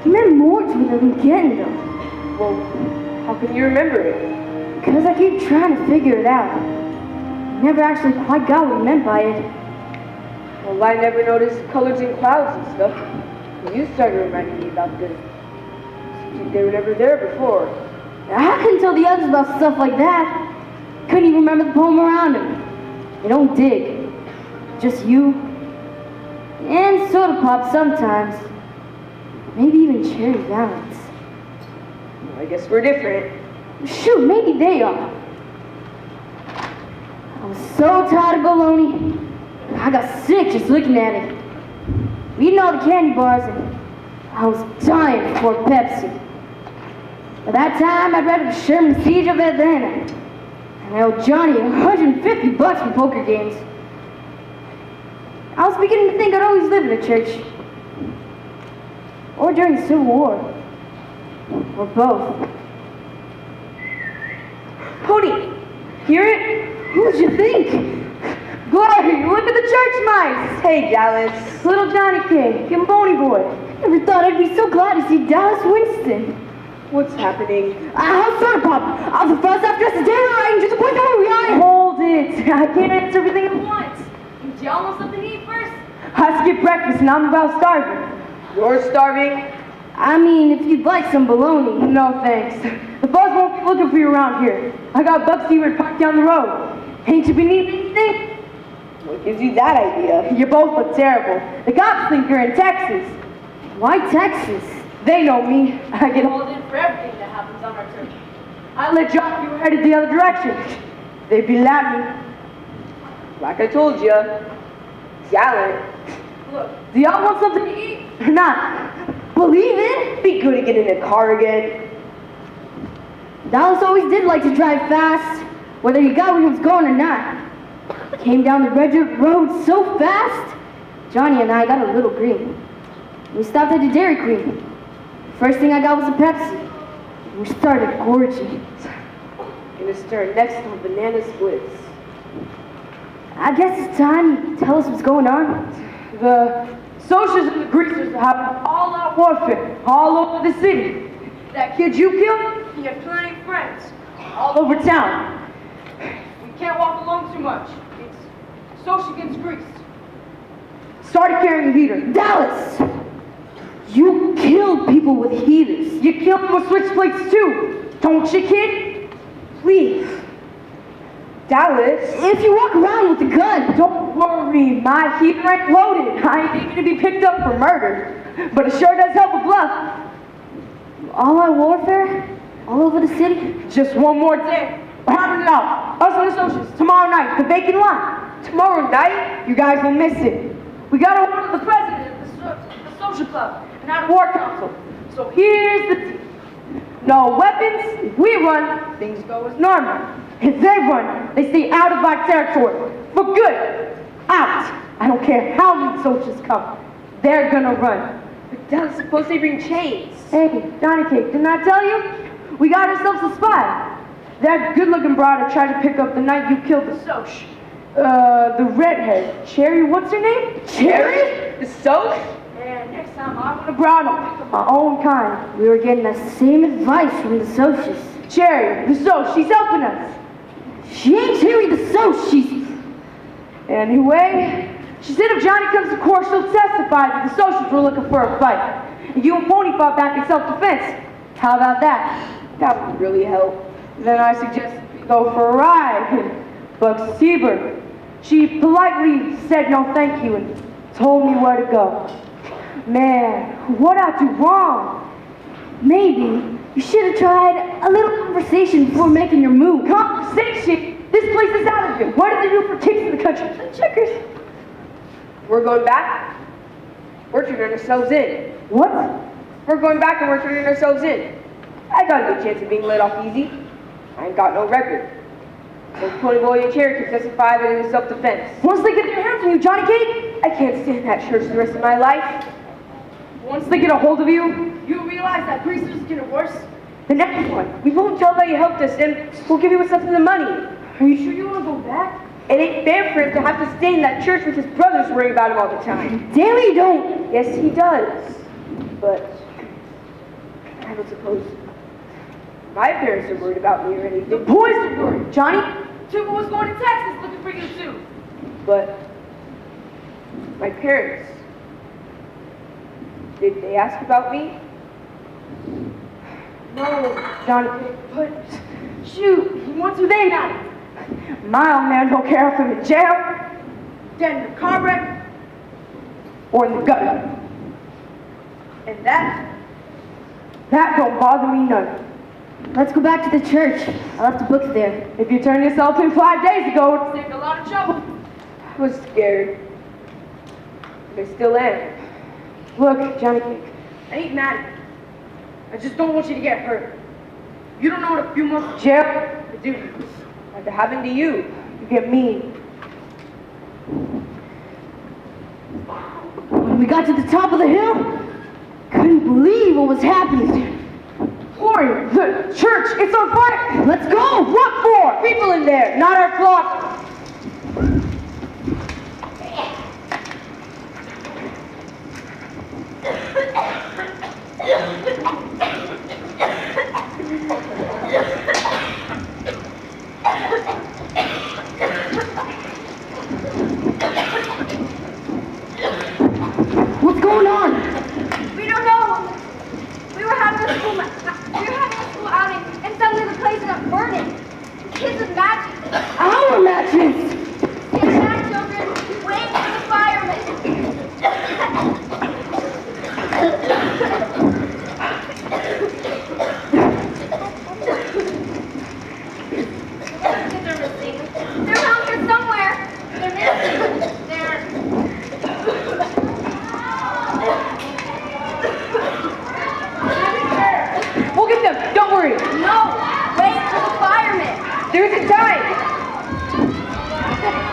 [SPEAKER 3] He meant more to me than getting them.
[SPEAKER 7] Well, how can you remember it?
[SPEAKER 3] Because I keep trying to figure it out. Never actually quite got what he meant by it.
[SPEAKER 7] Well, I never noticed colors in clouds and stuff. You started reminding me about them. They were never there before.
[SPEAKER 3] I couldn't tell the others about stuff like that. Couldn't even remember the poem around him. They don't dig. Just you. And soda pop sometimes. Maybe even cherry valents.
[SPEAKER 7] I guess we're different.
[SPEAKER 3] Shoot, maybe they are. I was so tired of bologna. I got sick just looking at it. Eating all the candy bars and I was dying for Pepsi. By that time, I'd read of Sherman's Siege of Atlanta. And I owed Johnny $150 for poker games. I was beginning to think I'd always live in a church. Or during the Civil War. Or both.
[SPEAKER 7] Pony, hear it?
[SPEAKER 3] Who'd you think? Glory, look at the church mice!
[SPEAKER 7] Hey, Dallas.
[SPEAKER 3] Little Johnny King, and Boney Boy. Never thought I'd be so glad to see Dallas Winston.
[SPEAKER 7] What's happening?
[SPEAKER 3] How's Soda Pop? I was the first after us to right into the point where we are. Hold it. I can't answer everything at once.
[SPEAKER 1] Do y'all want something to eat first?
[SPEAKER 7] I skipped breakfast and I'm about starving. You're starving?
[SPEAKER 3] I mean, if you'd like some bologna.
[SPEAKER 7] No, thanks. The boss won't be looking for you around here. I got Buck Stewart parked down the road. Ain't you been eating anything? What gives you that idea? You both look terrible. The cops think you're in Texas.
[SPEAKER 3] Why Texas?
[SPEAKER 7] They know me. I get hauled in for everything that happens on our turf. I let Jock you were headed the other direction. They'd be laughing. Like I told you, gallant. Look, do y'all want something to eat or not?
[SPEAKER 3] Believe it?
[SPEAKER 7] Be good to get in a car again.
[SPEAKER 3] Dallas always did like to drive fast, whether he got where he was going or not. Came down the red dirt road so fast, Johnny and I got a little green. We stopped at the Dairy Queen. First thing I got was a Pepsi. We started gorging.
[SPEAKER 7] Gonna start next on banana splits.
[SPEAKER 3] I guess it's time to tell us what's going on.
[SPEAKER 7] The socialists and the greasers are having all-out warfare all over the city. That kid you killed, he had plenty of friends all over town. We can't walk alone too much. It's social against grease. Started carrying a heater.
[SPEAKER 3] Dallas! You killed people with heaters.
[SPEAKER 7] You killed them with switchblades too, don't you, kid? Please. Dallas.
[SPEAKER 3] If you walk around with a gun,
[SPEAKER 7] Don't worry, my heater ain't loaded. I ain't aiming to be picked up for murder. But it sure does help a bluff.
[SPEAKER 3] all-out warfare, all over the city.
[SPEAKER 7] Just one more day. We're having it out. Us and the socials. Tomorrow night, the vacant lot. Tomorrow night, you guys will miss it. We got to order the president of the social club and out of war council. So here's the deal. No weapons. If we run, things go as normal. If they run, they stay out of our territory. For good. Out. I don't care how many soldiers come. They're gonna run. But Dallas supposed to bring chains. Hey, Johnny Cake, didn't I tell you? We got ourselves a spy. That good-looking broad I tried to pick up the night you killed the Soch. The redhead. Cherry, what's her name? Cherry? The Soch? And next time I want a broad, I'll pick up my own kind.
[SPEAKER 3] We were getting the same advice from the socialists.
[SPEAKER 7] Cherry, the Soch, she's helping us.
[SPEAKER 3] She ain't Cherry the Soch, she's...
[SPEAKER 7] Anyway, she said if Johnny comes to court, she'll testify that the socials were looking for a fight. And you and Pony fought back in self-defense. How about that? That would really help. Then I suggested we go for a ride and But Seaver, she politely said no thank you and told me where to go. Man, what'd I do wrong?
[SPEAKER 3] Maybe you should have tried a little conversation before making your move.
[SPEAKER 7] Conversation? This place is out of here. What did they do for kicks in the country? The checkers. We're going back. We're turning ourselves in. What? We're going back and we're turning ourselves in. I got a good chance of being let off easy. I ain't got no record. So Pony Boy and Cherokee testified that it was self-defense. Once they get their hands on you, Johnny Cake, I can't stand that church the rest of my life. Once they get a hold of you, you realize that priest is getting worse. The next one, we won't tell that you helped us and we'll give you what's left of the money. Are you sure you want to go back? It ain't fair for him to have to stay in that church with his brothers worrying about him all the time.
[SPEAKER 3] Damn, you don't.
[SPEAKER 7] Yes, he does. But I don't suppose my parents are worried about me or anything. The boys are worried. Johnny? Tuba was going to Texas looking for you too. But my parents, did they ask about me? No, Johnny, but shoot, what's with they matter? My old man don't care if I'm in jail, dead in a car wreck, or in the gutter. And that don't bother me none.
[SPEAKER 3] Let's go back to the church. I left the books there.
[SPEAKER 7] If you turned yourself in 5 days ago, it would have saved a lot of trouble. I was scared. I still am. Look, Johnny Cake, I ain't mad at you. I just don't want you to get hurt. You don't know what a few months in jail would do to you. Like it happened to you. You get mean.
[SPEAKER 3] When we got to the top of the hill, couldn't believe what was happening.
[SPEAKER 7] Warrior, the church, it's on fire!
[SPEAKER 3] Let's go!
[SPEAKER 7] What for? People in there, not our flock.
[SPEAKER 3] What's going on?
[SPEAKER 6] We don't know. We were having a school outing, and suddenly the place ended up burning. The kids with matches.
[SPEAKER 3] Our matches!
[SPEAKER 6] Kids and children waiting for the firemen. The kids are missing. They're around here somewhere. They're missing.
[SPEAKER 7] We'll get them, don't worry.
[SPEAKER 6] No, wait for the firemen.
[SPEAKER 7] There isn't time.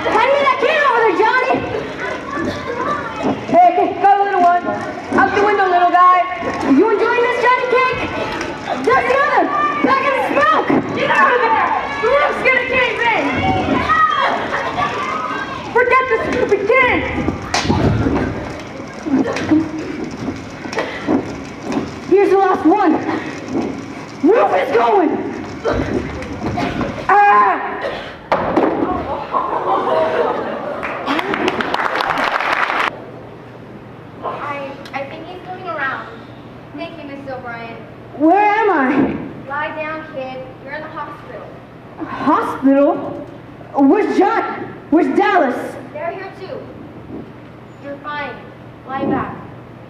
[SPEAKER 3] Hand me that can over there, Johnny!
[SPEAKER 7] Hey, got a little one. Out the window, little guy.
[SPEAKER 3] You enjoying this, Johnny Cake? There's the other! Back in the smoke!
[SPEAKER 7] Get out of there! The roof's gonna cave in! Forget the stupid kids!
[SPEAKER 3] Here's the last one. Roof is going!
[SPEAKER 7] Ah!
[SPEAKER 6] I think he's moving around. Thank you, Miss O'Brien.
[SPEAKER 3] Where am I?
[SPEAKER 6] Lie down, kid. You're in the hospital.
[SPEAKER 3] Hospital? Where's John? Where's Dallas?
[SPEAKER 6] They're here too. You're fine. Lie back.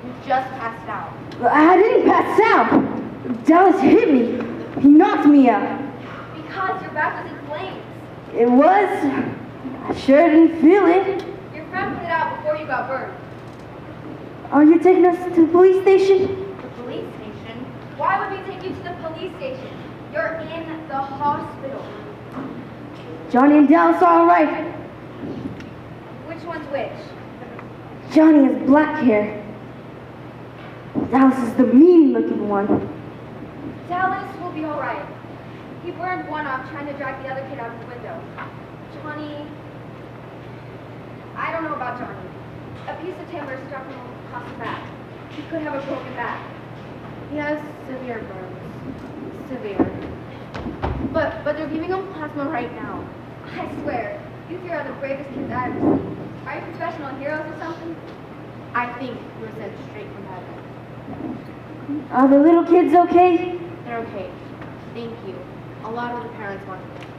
[SPEAKER 6] You just passed out.
[SPEAKER 3] I didn't pass out. Dallas hit me. He knocked me out.
[SPEAKER 6] Because your back was in flames.
[SPEAKER 3] It was. I sure didn't feel it.
[SPEAKER 6] Your friend put it out before you got burned.
[SPEAKER 3] Are you taking us to the police station?
[SPEAKER 6] The police station? Why would we take you to the police station? You're in the hospital.
[SPEAKER 3] Johnny and Dallas are all right.
[SPEAKER 6] Which one's which?
[SPEAKER 3] Johnny has black hair. Dallas is the mean-looking one.
[SPEAKER 6] Dallas will be all right. He burned one off trying to drag the other kid out of the window. Johnny... I don't know about Johnny. A piece of timber struck him across the back. He could have a broken back. He has severe burns. Severe. But they're giving him plasma right now. I swear, you three are the bravest kids I've ever seen. Are you professional heroes or something? I think you were sent straight from heaven.
[SPEAKER 3] Are the little kids okay?
[SPEAKER 6] They're okay. Thank you. A lot of the parents want to thank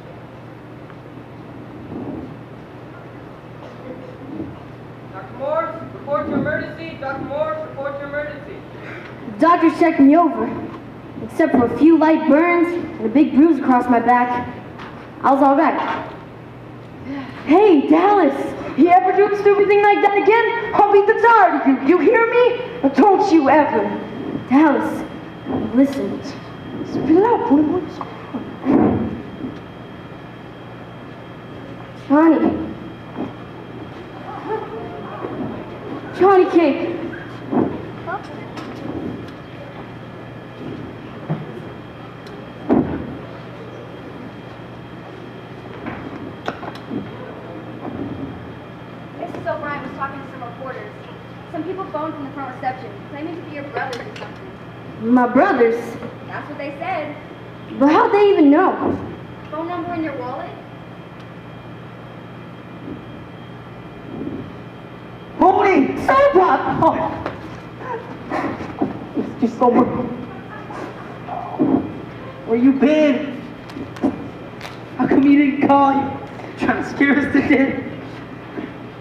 [SPEAKER 8] Morse, report to emergency. Dr. Morse, report to emergency.
[SPEAKER 3] The doctor checked me over. Except for a few light burns and a big bruise across my back, I was all right. Hey, Dallas,
[SPEAKER 4] You ever do a stupid thing like that again, I'll beat the tar out of you. You hear me? Or don't you ever?
[SPEAKER 3] Dallas, listen.
[SPEAKER 4] Spit it out, boy. What's going
[SPEAKER 3] on? Johnny Cake.
[SPEAKER 10] Mrs. O'Brien was talking to some reporters. Some people phoned from the front reception, claiming to be your brothers or something.
[SPEAKER 3] My brothers?
[SPEAKER 10] That's what they said.
[SPEAKER 3] But how'd they even know?
[SPEAKER 10] Phone number in your wallet?
[SPEAKER 5] Holy!
[SPEAKER 3] Stop up!
[SPEAKER 5] Oh. It's just so much. Where you been? How come you didn't call? You trying to scare us to death?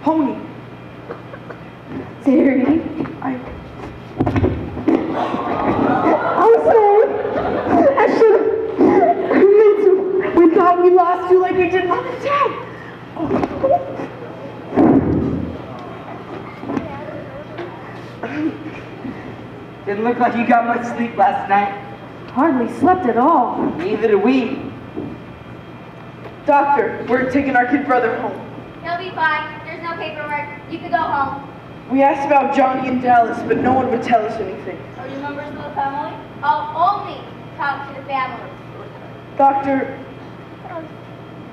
[SPEAKER 5] Pony.
[SPEAKER 3] Terry.
[SPEAKER 5] I'm sorry. I should have. We meant to. We thought we lost you like we did Mom and Dad. Didn't look like you got much sleep last night.
[SPEAKER 3] Hardly slept at all.
[SPEAKER 5] Neither did we.
[SPEAKER 8] Doctor, we're taking our kid brother home.
[SPEAKER 6] He'll be fine. There's no paperwork. You can go home.
[SPEAKER 8] We asked about Johnny and Dallas, but no one would tell us anything.
[SPEAKER 6] Are you members of the family? I'll only talk to the family.
[SPEAKER 8] Doctor,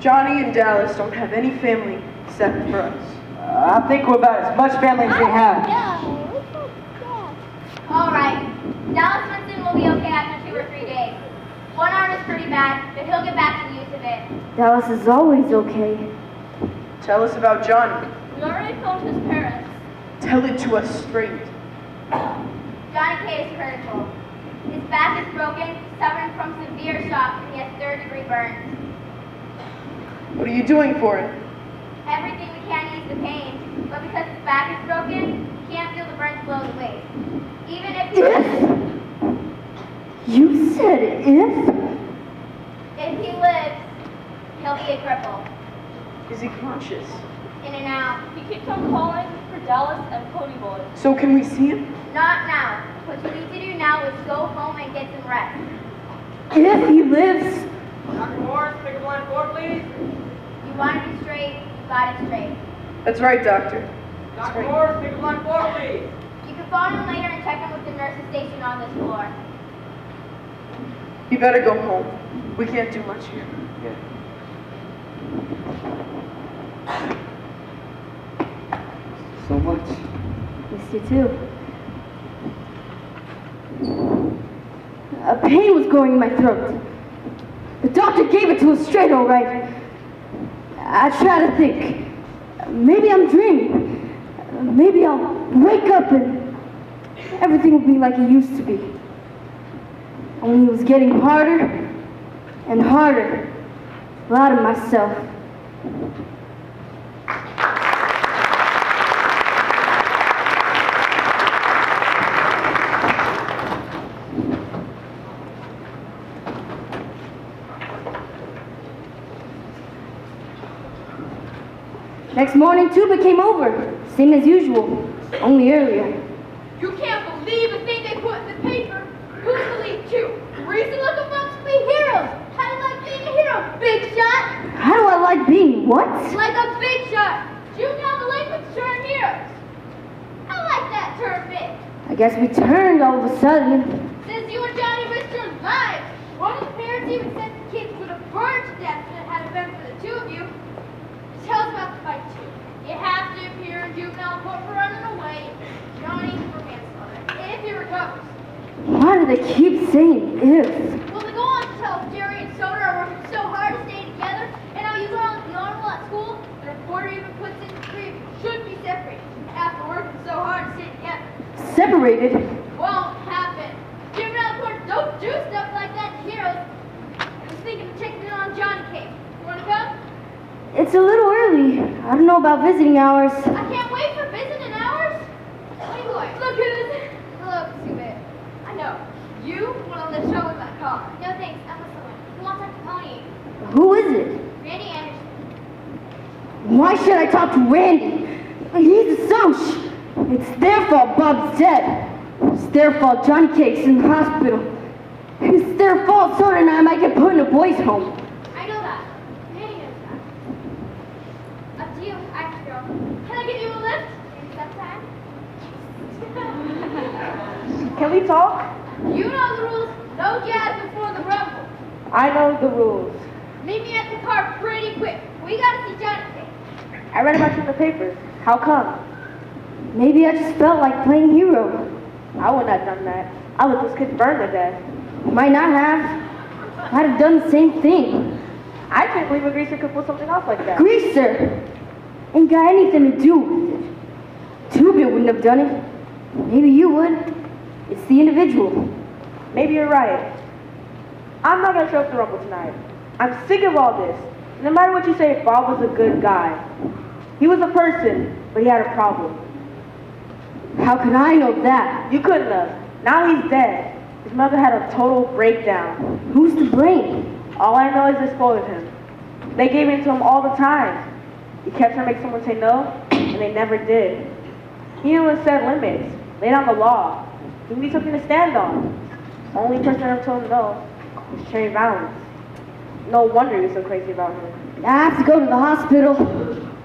[SPEAKER 8] Johnny and Dallas don't have any family except for us.
[SPEAKER 5] I think we're about as much family as they have.
[SPEAKER 6] All right. Dallas Winston will be okay after 2 or 3 days. One arm is pretty bad, but he'll get back to the use of it.
[SPEAKER 3] Dallas is always okay.
[SPEAKER 8] Tell us about Johnny.
[SPEAKER 6] We already phoned his parents.
[SPEAKER 8] Tell it to us straight.
[SPEAKER 6] Johnny K is critical. His back is broken, suffering from severe shock, and he has 3rd-degree burns.
[SPEAKER 8] What are you doing for him?
[SPEAKER 6] Everything we can to ease the pain, but because his back is broken, he can't feel the burns below the waist. Even if
[SPEAKER 3] You said if?
[SPEAKER 6] If he lives, he'll be a cripple.
[SPEAKER 8] Is he conscious?
[SPEAKER 6] In and out.
[SPEAKER 1] He keeps on calling for Dallas and Ponyboy.
[SPEAKER 8] So can we see him?
[SPEAKER 6] Not now. What you need to do now is go home and get some rest.
[SPEAKER 3] If he lives?
[SPEAKER 8] Dr. Morris, pick up line 4, please.
[SPEAKER 6] You want to be straight, you got it straight.
[SPEAKER 8] That's right, Doctor. Dr. Morris, pick up line 4, please.
[SPEAKER 6] You can phone him later and check him with the nurses stationed on this floor.
[SPEAKER 8] You better go home. We can't do much here.
[SPEAKER 5] So much.
[SPEAKER 3] Missed you too. A pain was growing in my throat. The doctor gave it to us straight, all right. I try to think. Maybe I'm dreaming. Maybe I'll wake up and everything will be like it used to be. Only it was getting harder and harder to lie to myself. Next morning, Tuba came over, same as usual, only earlier.
[SPEAKER 6] You can't believe the thing they put in the paper. Who believed you? Reason look amongst me heroes. How do you like being a hero, big shot?
[SPEAKER 3] How do I like being what?
[SPEAKER 6] Like a big shot. Juvenile delinquents turn heroes. I like that term big.
[SPEAKER 3] I guess we turned all of a sudden.
[SPEAKER 6] Since you and Johnny risked your lives, one of the parents even said the kids would have burned to death if it hadn't been for the 2 of you. Tell us about the fight, too. You have to appear in juvenile court for running away. Johnny for manslaughter. If he recovers.
[SPEAKER 3] Why do they keep saying if?
[SPEAKER 6] Well, they go on to tell Jerry and Soda are working so hard to stay together, and how you go on the honor roll at school, the reporter even puts in the 3 of you should be separated after working so hard to stay together.
[SPEAKER 3] Separated?
[SPEAKER 6] Won't happen. Juvenile court don't do stuff like that to heroes. I was thinking of checking in on Johnny Cake. You wanna come?
[SPEAKER 3] It's a little early. I don't know about visiting hours.
[SPEAKER 6] I can't wait for visiting
[SPEAKER 3] should I talk to Randy? He's a soch. It's their fault Bob's dead. It's their fault Johnny Cake's in the hospital. It's their fault Soda and I might get put in a boys' home.
[SPEAKER 6] I know that. Manny knows that. Up to you. I have to go. Can I give you a lift? In some time?
[SPEAKER 4] Can we talk?
[SPEAKER 6] You know the rules. No jazz before the rumble.
[SPEAKER 4] I know the rules.
[SPEAKER 6] Meet me at the car pretty quick. We gotta see Johnny Cake.
[SPEAKER 4] I read about you in the papers. How come?
[SPEAKER 3] Maybe I just felt like playing hero.
[SPEAKER 4] I wouldn't have done that. I let those kids burn to death.
[SPEAKER 3] Might not have. I'd have done the same thing.
[SPEAKER 4] I can't believe a greaser could pull something off like that.
[SPEAKER 3] Greaser! Ain't got anything to do with it. Two-Bit wouldn't have done it. Maybe you would. It's the individual.
[SPEAKER 4] Maybe you're right. I'm not gonna show up to the Rumble tonight. I'm sick of all this. No matter what you say, Bob was a good guy. He was a person, but he had a problem.
[SPEAKER 3] How could I know that?
[SPEAKER 4] You couldn't have. Now he's dead. His mother had a total breakdown.
[SPEAKER 3] Who's to blame?
[SPEAKER 4] All I know is they spoiled him. They gave in to him all the time. He kept trying to make someone say no, and they never did. He even set limits, laid down the law. He needs something to stand on. Only person that ever told him no was Cherry Valance. No wonder he was so crazy about him.
[SPEAKER 3] I have to go to the hospital.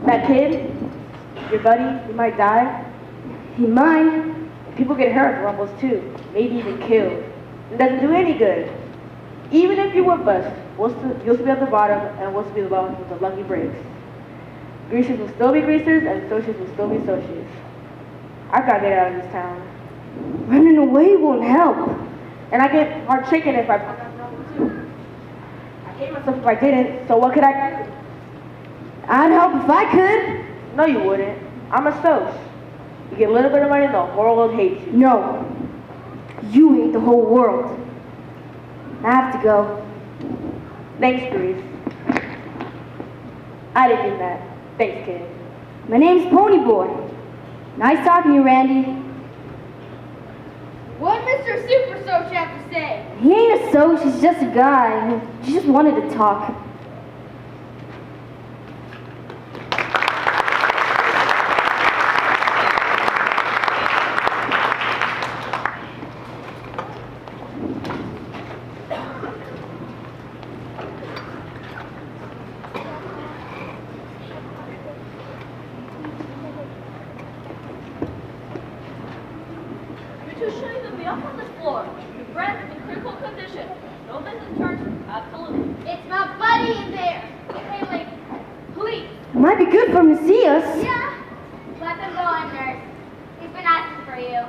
[SPEAKER 4] That kid, your buddy, he might die.
[SPEAKER 3] He might.
[SPEAKER 4] People get hurt at the Rumbles too, maybe even killed. It doesn't do any good. Even if you whip us, you'll still be at the bottom, and we'll still be the ones with the lucky breaks. Greasers will still be greasers, and associates will still be associates. I gotta get out of this town.
[SPEAKER 3] Running away won't help.
[SPEAKER 4] And I get hard chicken if I put that Rumble too. I hate myself if I didn't, so what could I do?
[SPEAKER 3] I'd help if I could.
[SPEAKER 4] No, you wouldn't. I'm a soch. You get a little bit of money and the whole world hates you.
[SPEAKER 3] No. You hate the whole world. I have to go.
[SPEAKER 4] Thanks, Grease. I didn't mean that. Thanks, kid.
[SPEAKER 3] My name's Ponyboy. Nice talking to you, Randy.
[SPEAKER 6] What Mr. Super Soch have to say?
[SPEAKER 3] He ain't a soch, he's just a guy. He just wanted to talk.
[SPEAKER 6] It's my buddy in there. Hey, lady, please.
[SPEAKER 3] It might be good for him to see us.
[SPEAKER 6] Yeah. Let them go in, nurse. He's been asking for you.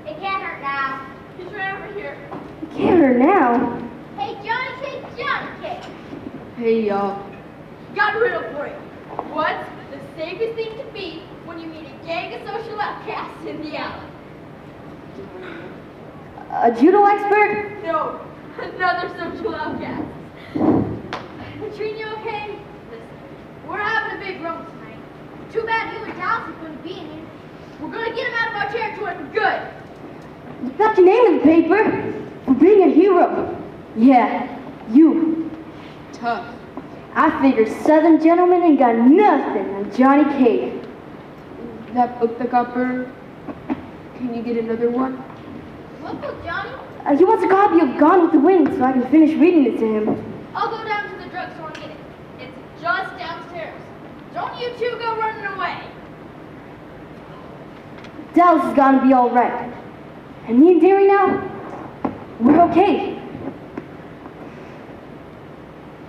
[SPEAKER 6] It can't hurt now. He's right over here.
[SPEAKER 3] It can't hurt now.
[SPEAKER 6] Hey, Johnny Cake, Johnny Cake.
[SPEAKER 8] Hey, y'all.
[SPEAKER 6] Got a riddle for you. What's the safest thing to be when you meet a gang of social outcasts in the alley?
[SPEAKER 3] A judo expert?
[SPEAKER 6] No, another social outcast. Treating you okay? Listen, we're having a big rumble tonight. Too bad you and Dallas couldn't be in here. We're gonna get him out of our territory for good.
[SPEAKER 3] You got your name in the paper for being a hero. Yeah, you.
[SPEAKER 8] Tough.
[SPEAKER 3] I figured Southern gentlemen ain't got nothing on Johnny Cake.
[SPEAKER 8] That book that got burned, can you get another one?
[SPEAKER 6] What book, Johnny?
[SPEAKER 3] He wants a copy of Gone with the Wind so I can finish reading it to him.
[SPEAKER 6] I'll go down to the drugstore and get it. It's just downstairs. Don't you two go running away.
[SPEAKER 3] Dallas is gonna be all right. And me and Derry now, we're okay.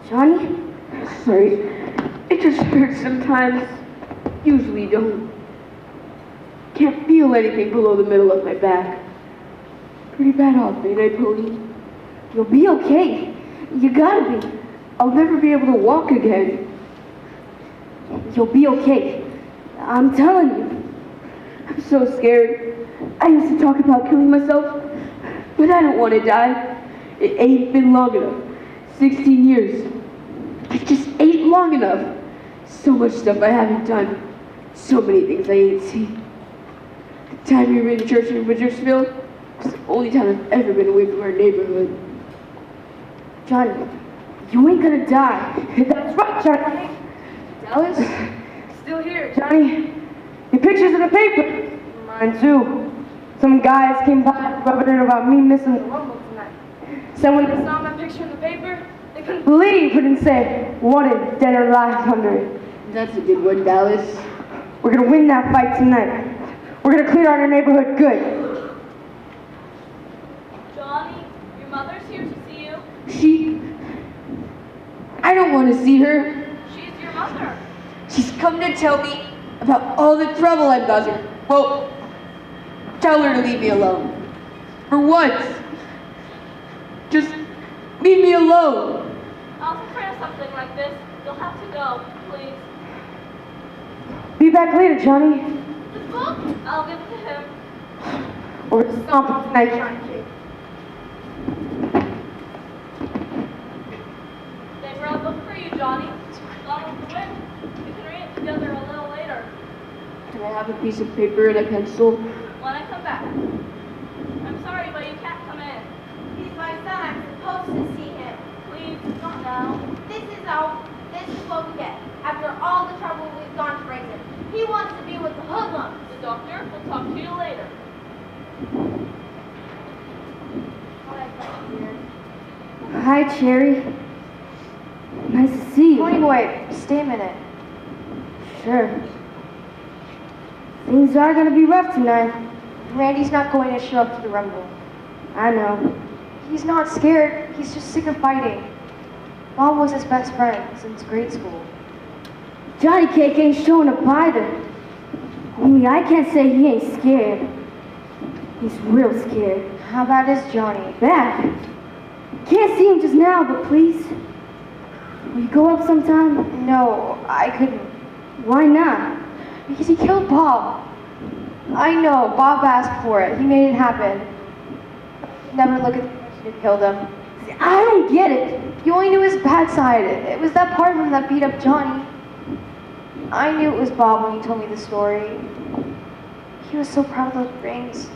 [SPEAKER 3] Johnny?
[SPEAKER 8] Sorry. It just hurts sometimes. Usually don't. Can't feel anything below the middle of my back. Pretty bad off, ain't I, Pony?
[SPEAKER 3] You'll be okay. You gotta be.
[SPEAKER 8] I'll never be able to walk again.
[SPEAKER 3] You'll be okay. I'm telling you.
[SPEAKER 8] I'm so scared. I used to talk about killing myself, but I don't want to die. It ain't been long enough. 16 years. It just ain't long enough. So much stuff I haven't done. So many things I ain't seen. The time we were in the church in Wintersville was the only time I've ever been away from our neighborhood.
[SPEAKER 3] Johnny, you ain't gonna die.
[SPEAKER 8] That's right, Johnny.
[SPEAKER 3] Dallas?
[SPEAKER 7] still here, Johnny. Your picture's in the paper. Mine too. Some guys came by rubbing it about me missing the rumble tonight. So when they saw my picture in the paper, they couldn't believe it and say, what is dead or alive under it?
[SPEAKER 8] That's a good one, Dallas.
[SPEAKER 7] We're gonna win that fight tonight. We're gonna clear out our neighborhood good.
[SPEAKER 6] Johnny, your mother's here to see you.
[SPEAKER 8] I don't want to see her.
[SPEAKER 6] She's your mother.
[SPEAKER 8] She's come to tell me about all the trouble I'm causing. Well, tell her to leave me alone. For once. Just leave me alone.
[SPEAKER 6] I'll take care of something like this. You'll have to go, please.
[SPEAKER 7] Be back later, Johnny.
[SPEAKER 6] The book? I'll give it to him.
[SPEAKER 7] We're gonna stomp it tonight, Johnny Kid.
[SPEAKER 6] They brought a book for you, Johnny. Gone with the wind. We can read it together a little later.
[SPEAKER 8] Can I have a piece of paper and a pencil?
[SPEAKER 6] When I come back. I'm sorry, but you can't come in.
[SPEAKER 10] He's my son. I'm supposed to see him.
[SPEAKER 6] Please, not now.
[SPEAKER 10] This is what we get. After all the trouble we've gone to raise him. He wants to be with the hoodlums.
[SPEAKER 6] The doctor will talk to you later.
[SPEAKER 3] Hi, Cherry. Nice to see you.
[SPEAKER 9] Pony boy, stay a minute.
[SPEAKER 3] Sure. Things are gonna be rough tonight.
[SPEAKER 9] Randy's not going to show up to the rumble.
[SPEAKER 3] I know.
[SPEAKER 9] He's not scared. He's just sick of fighting. Bob was his best friend since grade school.
[SPEAKER 3] Johnny Cake ain't showing up either. Only I can't say he ain't scared. He's real scared.
[SPEAKER 9] How bad is Johnny?
[SPEAKER 3] Bad. Can't see him just now, but please. Will you go up sometime?
[SPEAKER 9] No, I couldn't.
[SPEAKER 3] Why not?
[SPEAKER 9] Because he killed Bob. I know, Bob asked for it. He made it happen. Never look at the person who killed him.
[SPEAKER 3] I don't get it.
[SPEAKER 9] You only knew his bad side. It was that part of him that beat up Johnny. I knew it was Bob when he told me the story. He was so proud of those rings.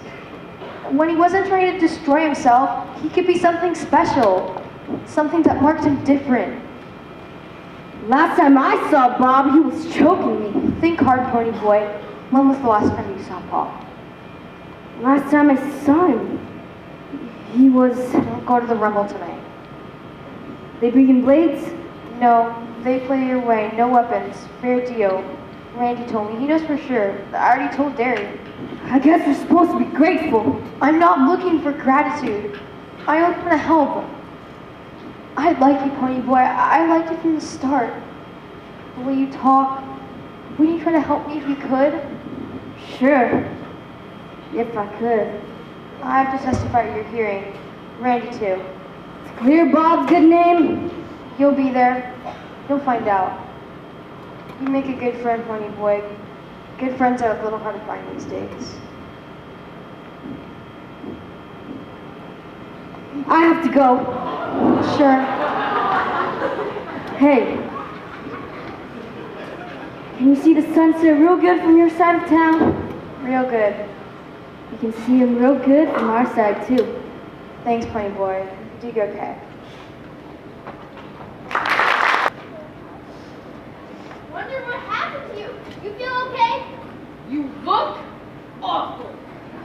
[SPEAKER 9] When he wasn't trying to destroy himself, he could be something special. Something that marked him different.
[SPEAKER 3] Last time I saw Bob, he was choking me.
[SPEAKER 9] Think hard, Pony Boy. When was the last time you saw Bob?
[SPEAKER 3] Last time I saw him, he was...
[SPEAKER 9] Don't go to the rumble tonight.
[SPEAKER 3] They bringing blades?
[SPEAKER 9] No, they play your way. No weapons. Fair deal. Randy told me. He knows for sure. I already told Derry.
[SPEAKER 3] I guess we're supposed to be grateful.
[SPEAKER 9] I'm not looking for gratitude. I only want to help. I like you, Pony Boy. I liked you from the start. The way you talk. Wouldn't you try to help me if you could?
[SPEAKER 3] Sure. If I could.
[SPEAKER 9] I have to testify at your hearing. Randy, too.
[SPEAKER 3] It's clear Bob's good name.
[SPEAKER 9] You'll be there. You'll find out. You make a good friend, Pony Boy. Good friends are a little hard to find these days.
[SPEAKER 3] I have to go.
[SPEAKER 9] Sure.
[SPEAKER 3] Hey. Can you see the sunset real good from your side of town?
[SPEAKER 9] Real good.
[SPEAKER 3] You can see him real good from our side, too.
[SPEAKER 9] Thanks, Pony Boy. You do okay.
[SPEAKER 10] Wonder what happened to you. You feel okay?
[SPEAKER 6] You look awful.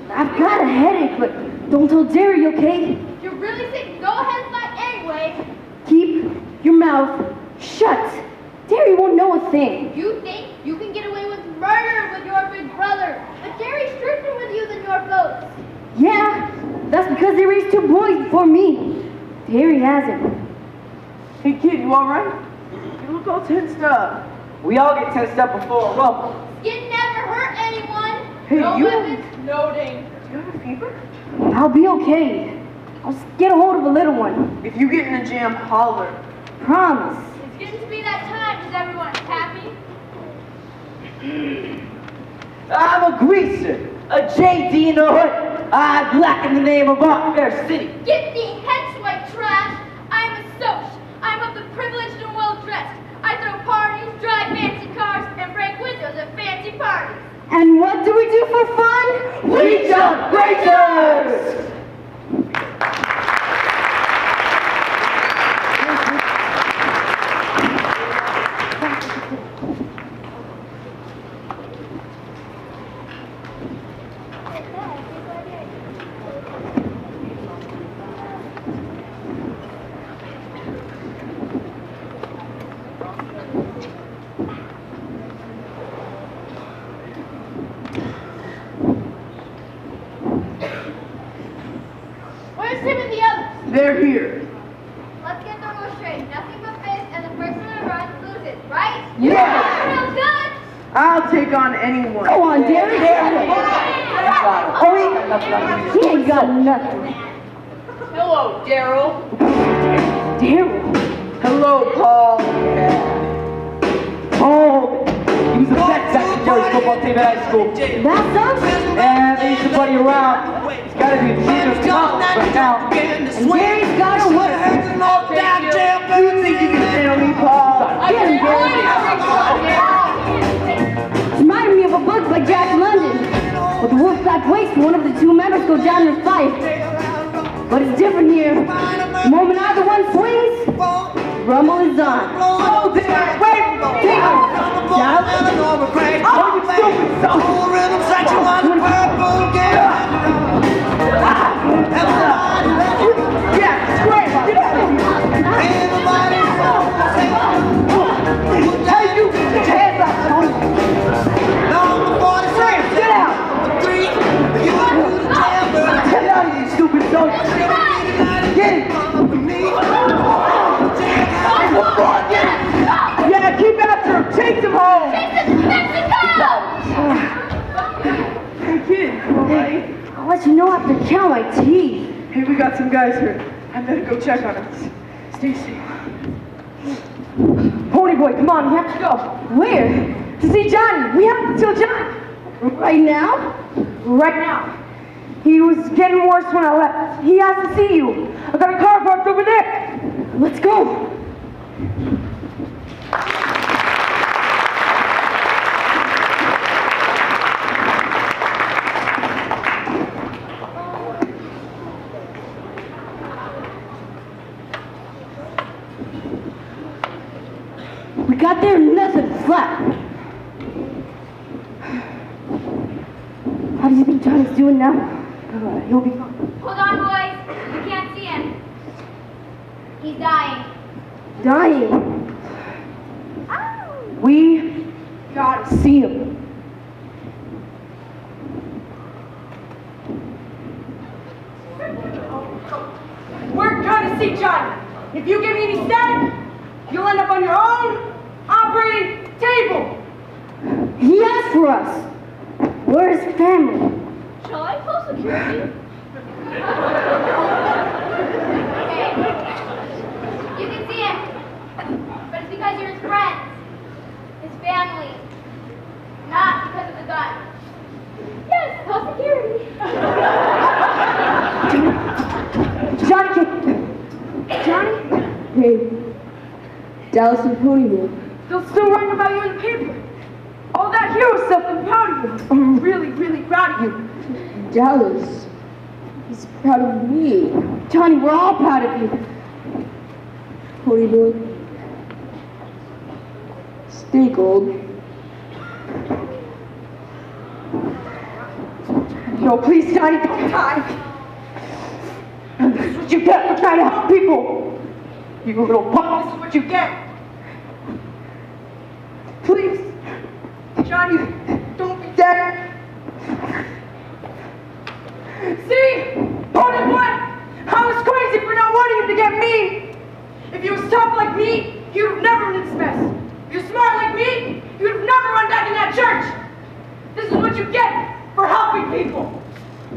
[SPEAKER 3] I've got a headache, but don't tell Derry, okay?
[SPEAKER 10] If you're really sick, go ahead and fight anyway.
[SPEAKER 3] Keep your mouth shut. Derry won't know a thing.
[SPEAKER 10] You think you can get away with murder with your big brother, but Jerry's stricter with you than your folks.
[SPEAKER 3] Yeah, that's because they raised two boys before me. Derry hasn't.
[SPEAKER 5] Hey kid, you alright? You look all tensed up. We all get tensed up before a rumble.
[SPEAKER 10] Skin never hurt anyone.
[SPEAKER 5] Hey,
[SPEAKER 10] no
[SPEAKER 5] you-
[SPEAKER 10] weapons, no danger.
[SPEAKER 5] Do you have a fever?
[SPEAKER 3] I'll be okay. I'll just get a hold of a little one.
[SPEAKER 5] If you get in a jam, holler.
[SPEAKER 3] Promise.
[SPEAKER 10] It's getting to be that time. Is everyone happy?
[SPEAKER 5] I'm a greaser, a JD in the hood. I blacken the name of our fair city.
[SPEAKER 10] Get thee hence, white trash. I'm a soch. I'm of the privileged and well-dressed. I throw parties, drive fancy cars, and break windows at fancy parties.
[SPEAKER 3] And what do we do for fun?
[SPEAKER 5] We jump breakers!
[SPEAKER 6] Where's Tim and the others?
[SPEAKER 11] They're here.
[SPEAKER 6] Let's get the rules straight. Nothing but fists, and the person who runs loses, right?
[SPEAKER 11] Yeah.
[SPEAKER 6] Real good.
[SPEAKER 11] I'll take on anyone.
[SPEAKER 3] Go on, Derek.
[SPEAKER 5] Oh,
[SPEAKER 3] He ain't got nothing.
[SPEAKER 7] Hello, Daryl.
[SPEAKER 3] Daryl.
[SPEAKER 11] Hello, Paul.
[SPEAKER 5] Oh, he was the best back Jerry's football team at high school.
[SPEAKER 3] That's us?
[SPEAKER 5] And they used to buddy around. He's got to be the king of college right now.
[SPEAKER 3] And Gary's got to work.
[SPEAKER 11] You think you can handle me, Paul?
[SPEAKER 3] Get him, Gary. Reminded me of a book by Jack London. With the wolf black waist, one of the two members go down in a fight. But it's different here. The moment either one swings, rumble is on.
[SPEAKER 11] Oh, Derek, wait! Oh, you stupid son! Yeah, scram! Get out of here! Hey, you! Get your hands up, Tony! Scram, get out! Get out of here, you stupid son! Get him! Yeah, keep after him! Chase him home! Hey, kid, alright?
[SPEAKER 3] I'll let you know after count my teeth.
[SPEAKER 11] Hey, we got some guys hurt. I'm gonna go check on us. Stay safe.
[SPEAKER 7] Pony boy, come on, we have to go.
[SPEAKER 3] Where?
[SPEAKER 7] To see Johnny. We have to tell Johnny.
[SPEAKER 3] Right now?
[SPEAKER 7] Right now. He was getting worse when I left. He has to see you. I got a car parked over there.
[SPEAKER 3] Let's go. We got there nothing flat. How do you think Johnny's doing now? He'll be fine.
[SPEAKER 6] Hold on, boys. We can't see him. He's dying.
[SPEAKER 3] Dying.
[SPEAKER 7] We gotta see him. We're gonna see Johnny. If you give me any static, you'll end up on your own operating table.
[SPEAKER 3] He asked for us. We're his family.
[SPEAKER 6] Shall I call security? Okay. You can see him. But it's because you're his friends. His family. Not because of the gun. Yes, call security.
[SPEAKER 7] Johnny,
[SPEAKER 8] Hey, Dallas and Ponyville.
[SPEAKER 7] they'll still write about you in the paper. All that hero stuff, I'm proud of you. I'm really, really proud of you.
[SPEAKER 8] Dallas. He's proud of me.
[SPEAKER 3] Johnny, we're all proud of you.
[SPEAKER 8] Ponyville. Stay gold.
[SPEAKER 7] No, please, Johnny, don't die. This is what you get for trying to help people. You little punk, this is what you get. Please, Johnny, don't be dead. See? Pony boy, I was crazy for not wanting him to get me. If he was tough like me, he would have never been in this mess. If you're smart like me, you would have never run back in that church. This is what you get for helping people.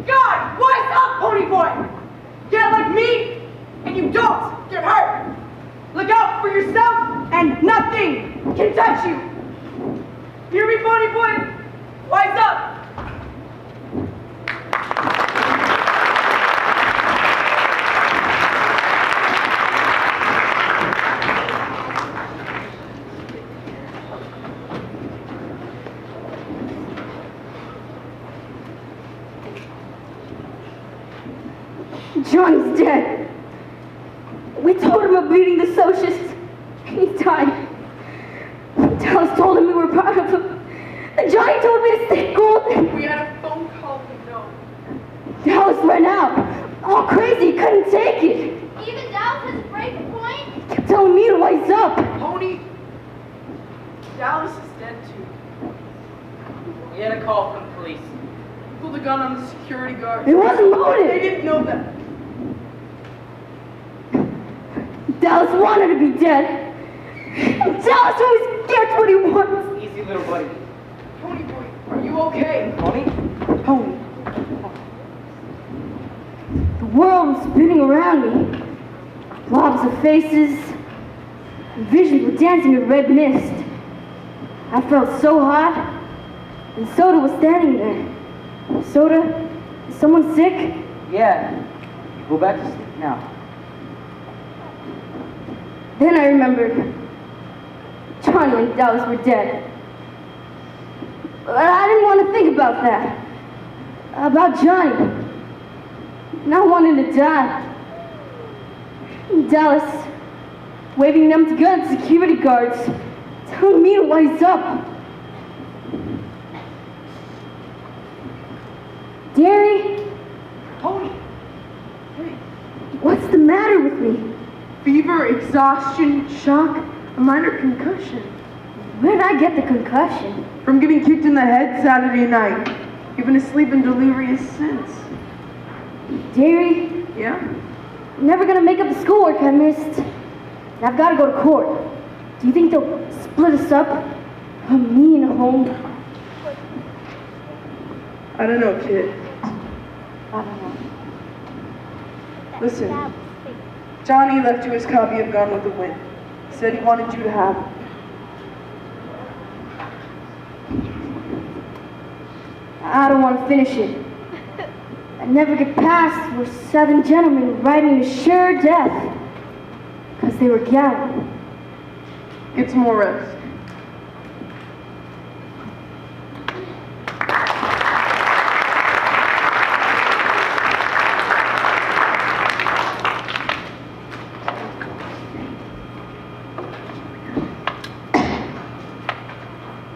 [SPEAKER 7] God, wise up, Pony boy. Get like me, and you don't get hurt. Look out for yourself, and nothing can touch you. Hear me, Pony boy? Wise up.
[SPEAKER 3] Johnny's dead. We told him of beating the socialists. He died. Dallas told him we were proud of him. And Johnny told me to stay gold.
[SPEAKER 7] We had a phone
[SPEAKER 3] almost ran out. All crazy, he couldn't take it.
[SPEAKER 6] Even Dallas has a breaking point.
[SPEAKER 3] He kept telling me to wise up.
[SPEAKER 11] Pony, Dallas is dead too.
[SPEAKER 5] We had a call from the police.
[SPEAKER 11] Pulled a gun on the security guard.
[SPEAKER 3] It wasn't
[SPEAKER 11] They
[SPEAKER 3] loaded.
[SPEAKER 11] didn't know that.
[SPEAKER 3] Dallas wanted to be dead. Dallas always gets what he wants.
[SPEAKER 5] Easy, little buddy.
[SPEAKER 11] Pony boy, are you okay?
[SPEAKER 5] Pony?
[SPEAKER 11] Pony.
[SPEAKER 3] The world was spinning around me. Blobs of faces. Visions were dancing in red mist. I felt so hot. And Soda was standing there. Soda, is someone sick?
[SPEAKER 5] Yeah. Go back to sleep now.
[SPEAKER 3] Then I remembered Johnny and Dallas were dead. But I didn't want to think about that. About Johnny. Not wanting to die. Dallas waving them to gun security guards, telling me to wise up. Derry,
[SPEAKER 11] Pony. Hey.
[SPEAKER 3] what's the matter with me?
[SPEAKER 11] Fever, exhaustion, shock, a minor concussion.
[SPEAKER 3] Where did I get the concussion?
[SPEAKER 11] From getting kicked in the head Saturday night. You've been asleep and delirious since.
[SPEAKER 3] Derry,
[SPEAKER 11] Yeah?
[SPEAKER 3] I'm never gonna make up the schoolwork I missed. And I've gotta go to court. Do you think they'll split us up? Me and a home?
[SPEAKER 11] I don't know, kid.
[SPEAKER 3] I don't know.
[SPEAKER 11] Listen, Johnny left you his copy of Gone with the Wind. He said he wanted you to have it.
[SPEAKER 3] I don't want to finish it. I never get past where 7 gentlemen riding to sure death because they were gallant.
[SPEAKER 11] Get some more rest.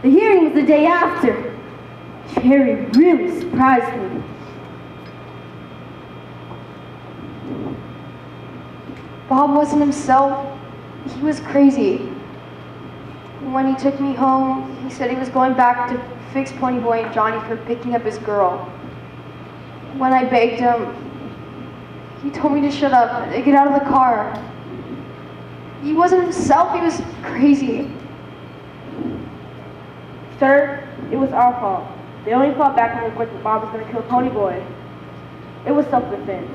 [SPEAKER 3] The hearing was the day after. Cherry really surprised me.
[SPEAKER 9] Bob wasn't himself. He was crazy. When he took me home, he said he was going back to fix Pony Boy and Johnny for picking up his girl. When I begged him, he told me to shut up and get out of the car. He wasn't himself, he was crazy.
[SPEAKER 7] Sir, it was our fault. They only fought back when we quick that Bob was going to kill Pony Boy. It was self-defense.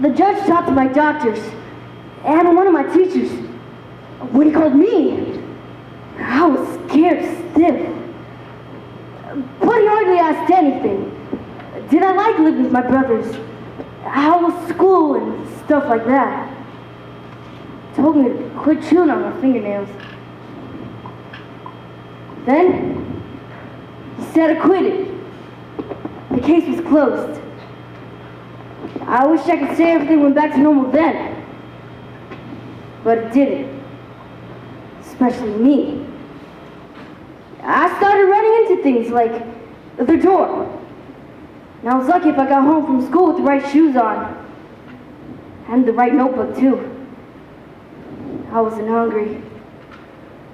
[SPEAKER 3] The judge talked to my doctors and one of my teachers. When he called me, I was scared stiff. But he hardly asked anything. Did I like living with my brothers? How was school and stuff like that? He told me to quit chewing on my fingernails. Then, he said I quit it. The case was closed. I wish I could say everything went back to normal then. But it didn't. Especially me. I started running into things like the door. And I was lucky if I got home from school with the right shoes on. And the right notebook too. I wasn't hungry.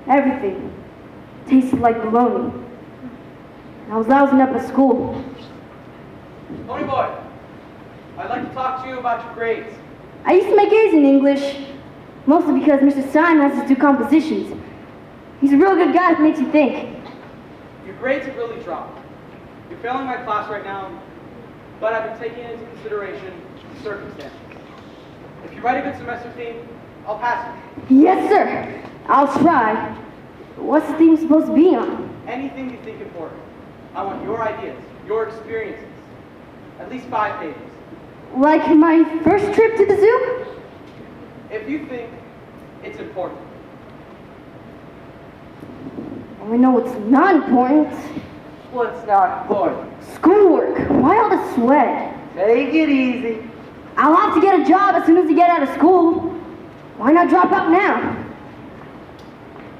[SPEAKER 3] Everything tasted like bologna. And I was lousing up at school.
[SPEAKER 5] Pony Boy, I'd like to talk to you about your grades.
[SPEAKER 3] I used to make A's in English, mostly because Mr. Stein has us do compositions. He's a real good guy that makes you think.
[SPEAKER 5] Your grades have really dropped. You're failing my class right now, but I've been taking into consideration the circumstances. If you write a good semester theme, I'll pass you.
[SPEAKER 3] Yes, sir. I'll try. What's the theme supposed to be on?
[SPEAKER 5] Anything you think important. I want your ideas, your experiences. At least 5 pages.
[SPEAKER 3] Like my first trip to the zoo?
[SPEAKER 5] If you think it's important.
[SPEAKER 3] I know it's not important.
[SPEAKER 5] What's not important?
[SPEAKER 3] Schoolwork. Why all the sweat?
[SPEAKER 5] Take it easy.
[SPEAKER 3] I'll have to get a job as soon as I get out of school. Why not drop out now?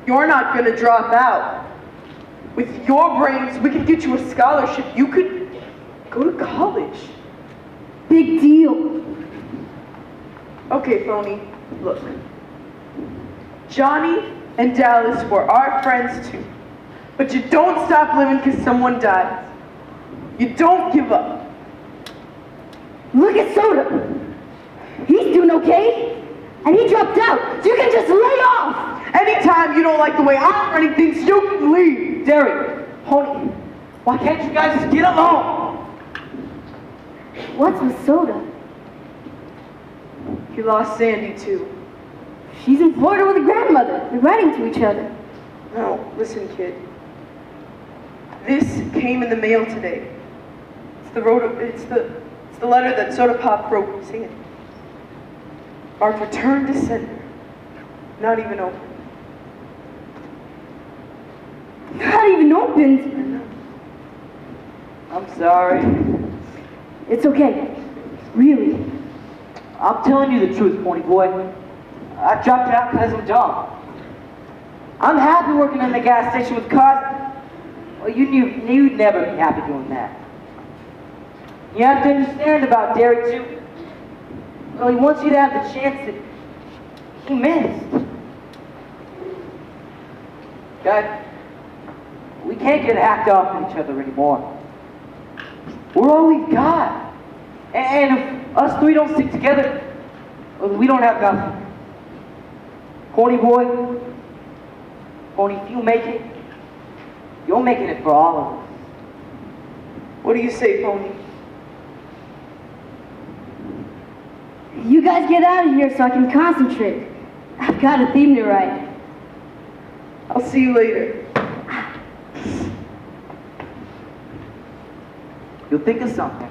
[SPEAKER 11] You're not gonna drop out. With your brains, we could get you a scholarship. You could go to college.
[SPEAKER 3] Big deal.
[SPEAKER 11] Okay, Phony, look. Johnny and Dallas were our friends too. But you don't stop living because someone dies. You don't give up.
[SPEAKER 3] Look at Soda. He's doing okay, and he dropped out, so you can just lay off.
[SPEAKER 11] Anytime you don't like the way I'm running things, you can leave.
[SPEAKER 5] Derek, Pony, why can't you guys just get along?
[SPEAKER 3] What's with Soda?
[SPEAKER 11] He lost Sandy too.
[SPEAKER 3] She's in Florida with her grandmother. They're writing to each other.
[SPEAKER 11] No, listen, kid. This came in the mail today. It's the letter that Soda Pop wrote me saying, "Marked return to sender." Not even open.
[SPEAKER 3] Not even opened.
[SPEAKER 5] I'm sorry.
[SPEAKER 3] It's okay. Really.
[SPEAKER 5] I'm telling you the truth, Pony Boy. I dropped out because I'm dumb. I'm happy working in the gas station with cars. Well, you'd never be happy doing that. You have to understand about Derek too. Well, he wants you to have the chance that he missed. God, we can't get hacked off at each other anymore. We're all we've got. And if us three don't stick together, well, we don't have nothing. Pony Boy, Pony, if you make it, you're making it for all of us.
[SPEAKER 11] What do you say, Pony?
[SPEAKER 3] You guys get out of here so I can concentrate. I've got a theme to write.
[SPEAKER 11] I'll see you later.
[SPEAKER 5] You'll think of something.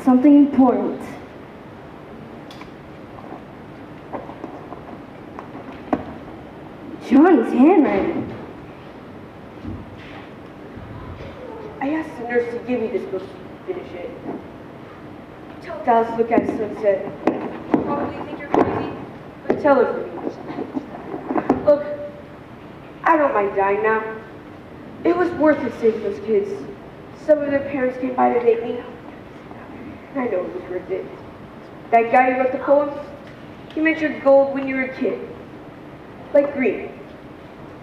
[SPEAKER 3] Something important. Johnny's handwriting.
[SPEAKER 7] I asked the nurse to give me this book to finish it. Tell Dallas to look at it sunset. Probably think you're crazy, but tell her for me. Look, I don't mind dying now. It was worth it saving those kids. Some of their parents came by to date me. I know it was worth it. That guy who wrote the poem, he mentioned gold when you were a kid. Like green.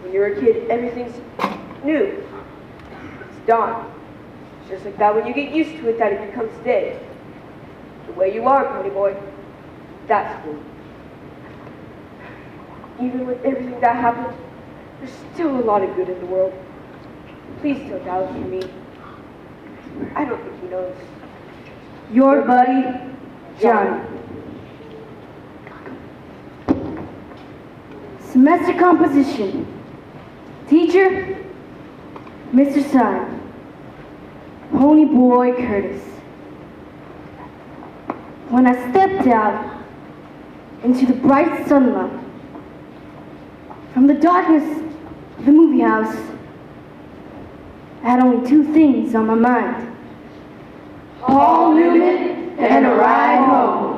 [SPEAKER 7] When you're a kid, everything's new. It's dawn. It's just like that when you get used to it, that it becomes day. The way you are, Pony Boy. That's cool. Even with everything that happened, there's still a lot of good in the world. Please tell Dallas for me. I don't think he knows.
[SPEAKER 3] Your buddy, Johnny. Semester composition. Teacher, Mr. Simon. Pony Boy Curtis. When I stepped out into the bright sunlight from the darkness of the movie house, I had only two things on my mind. Paul Newman and a ride home.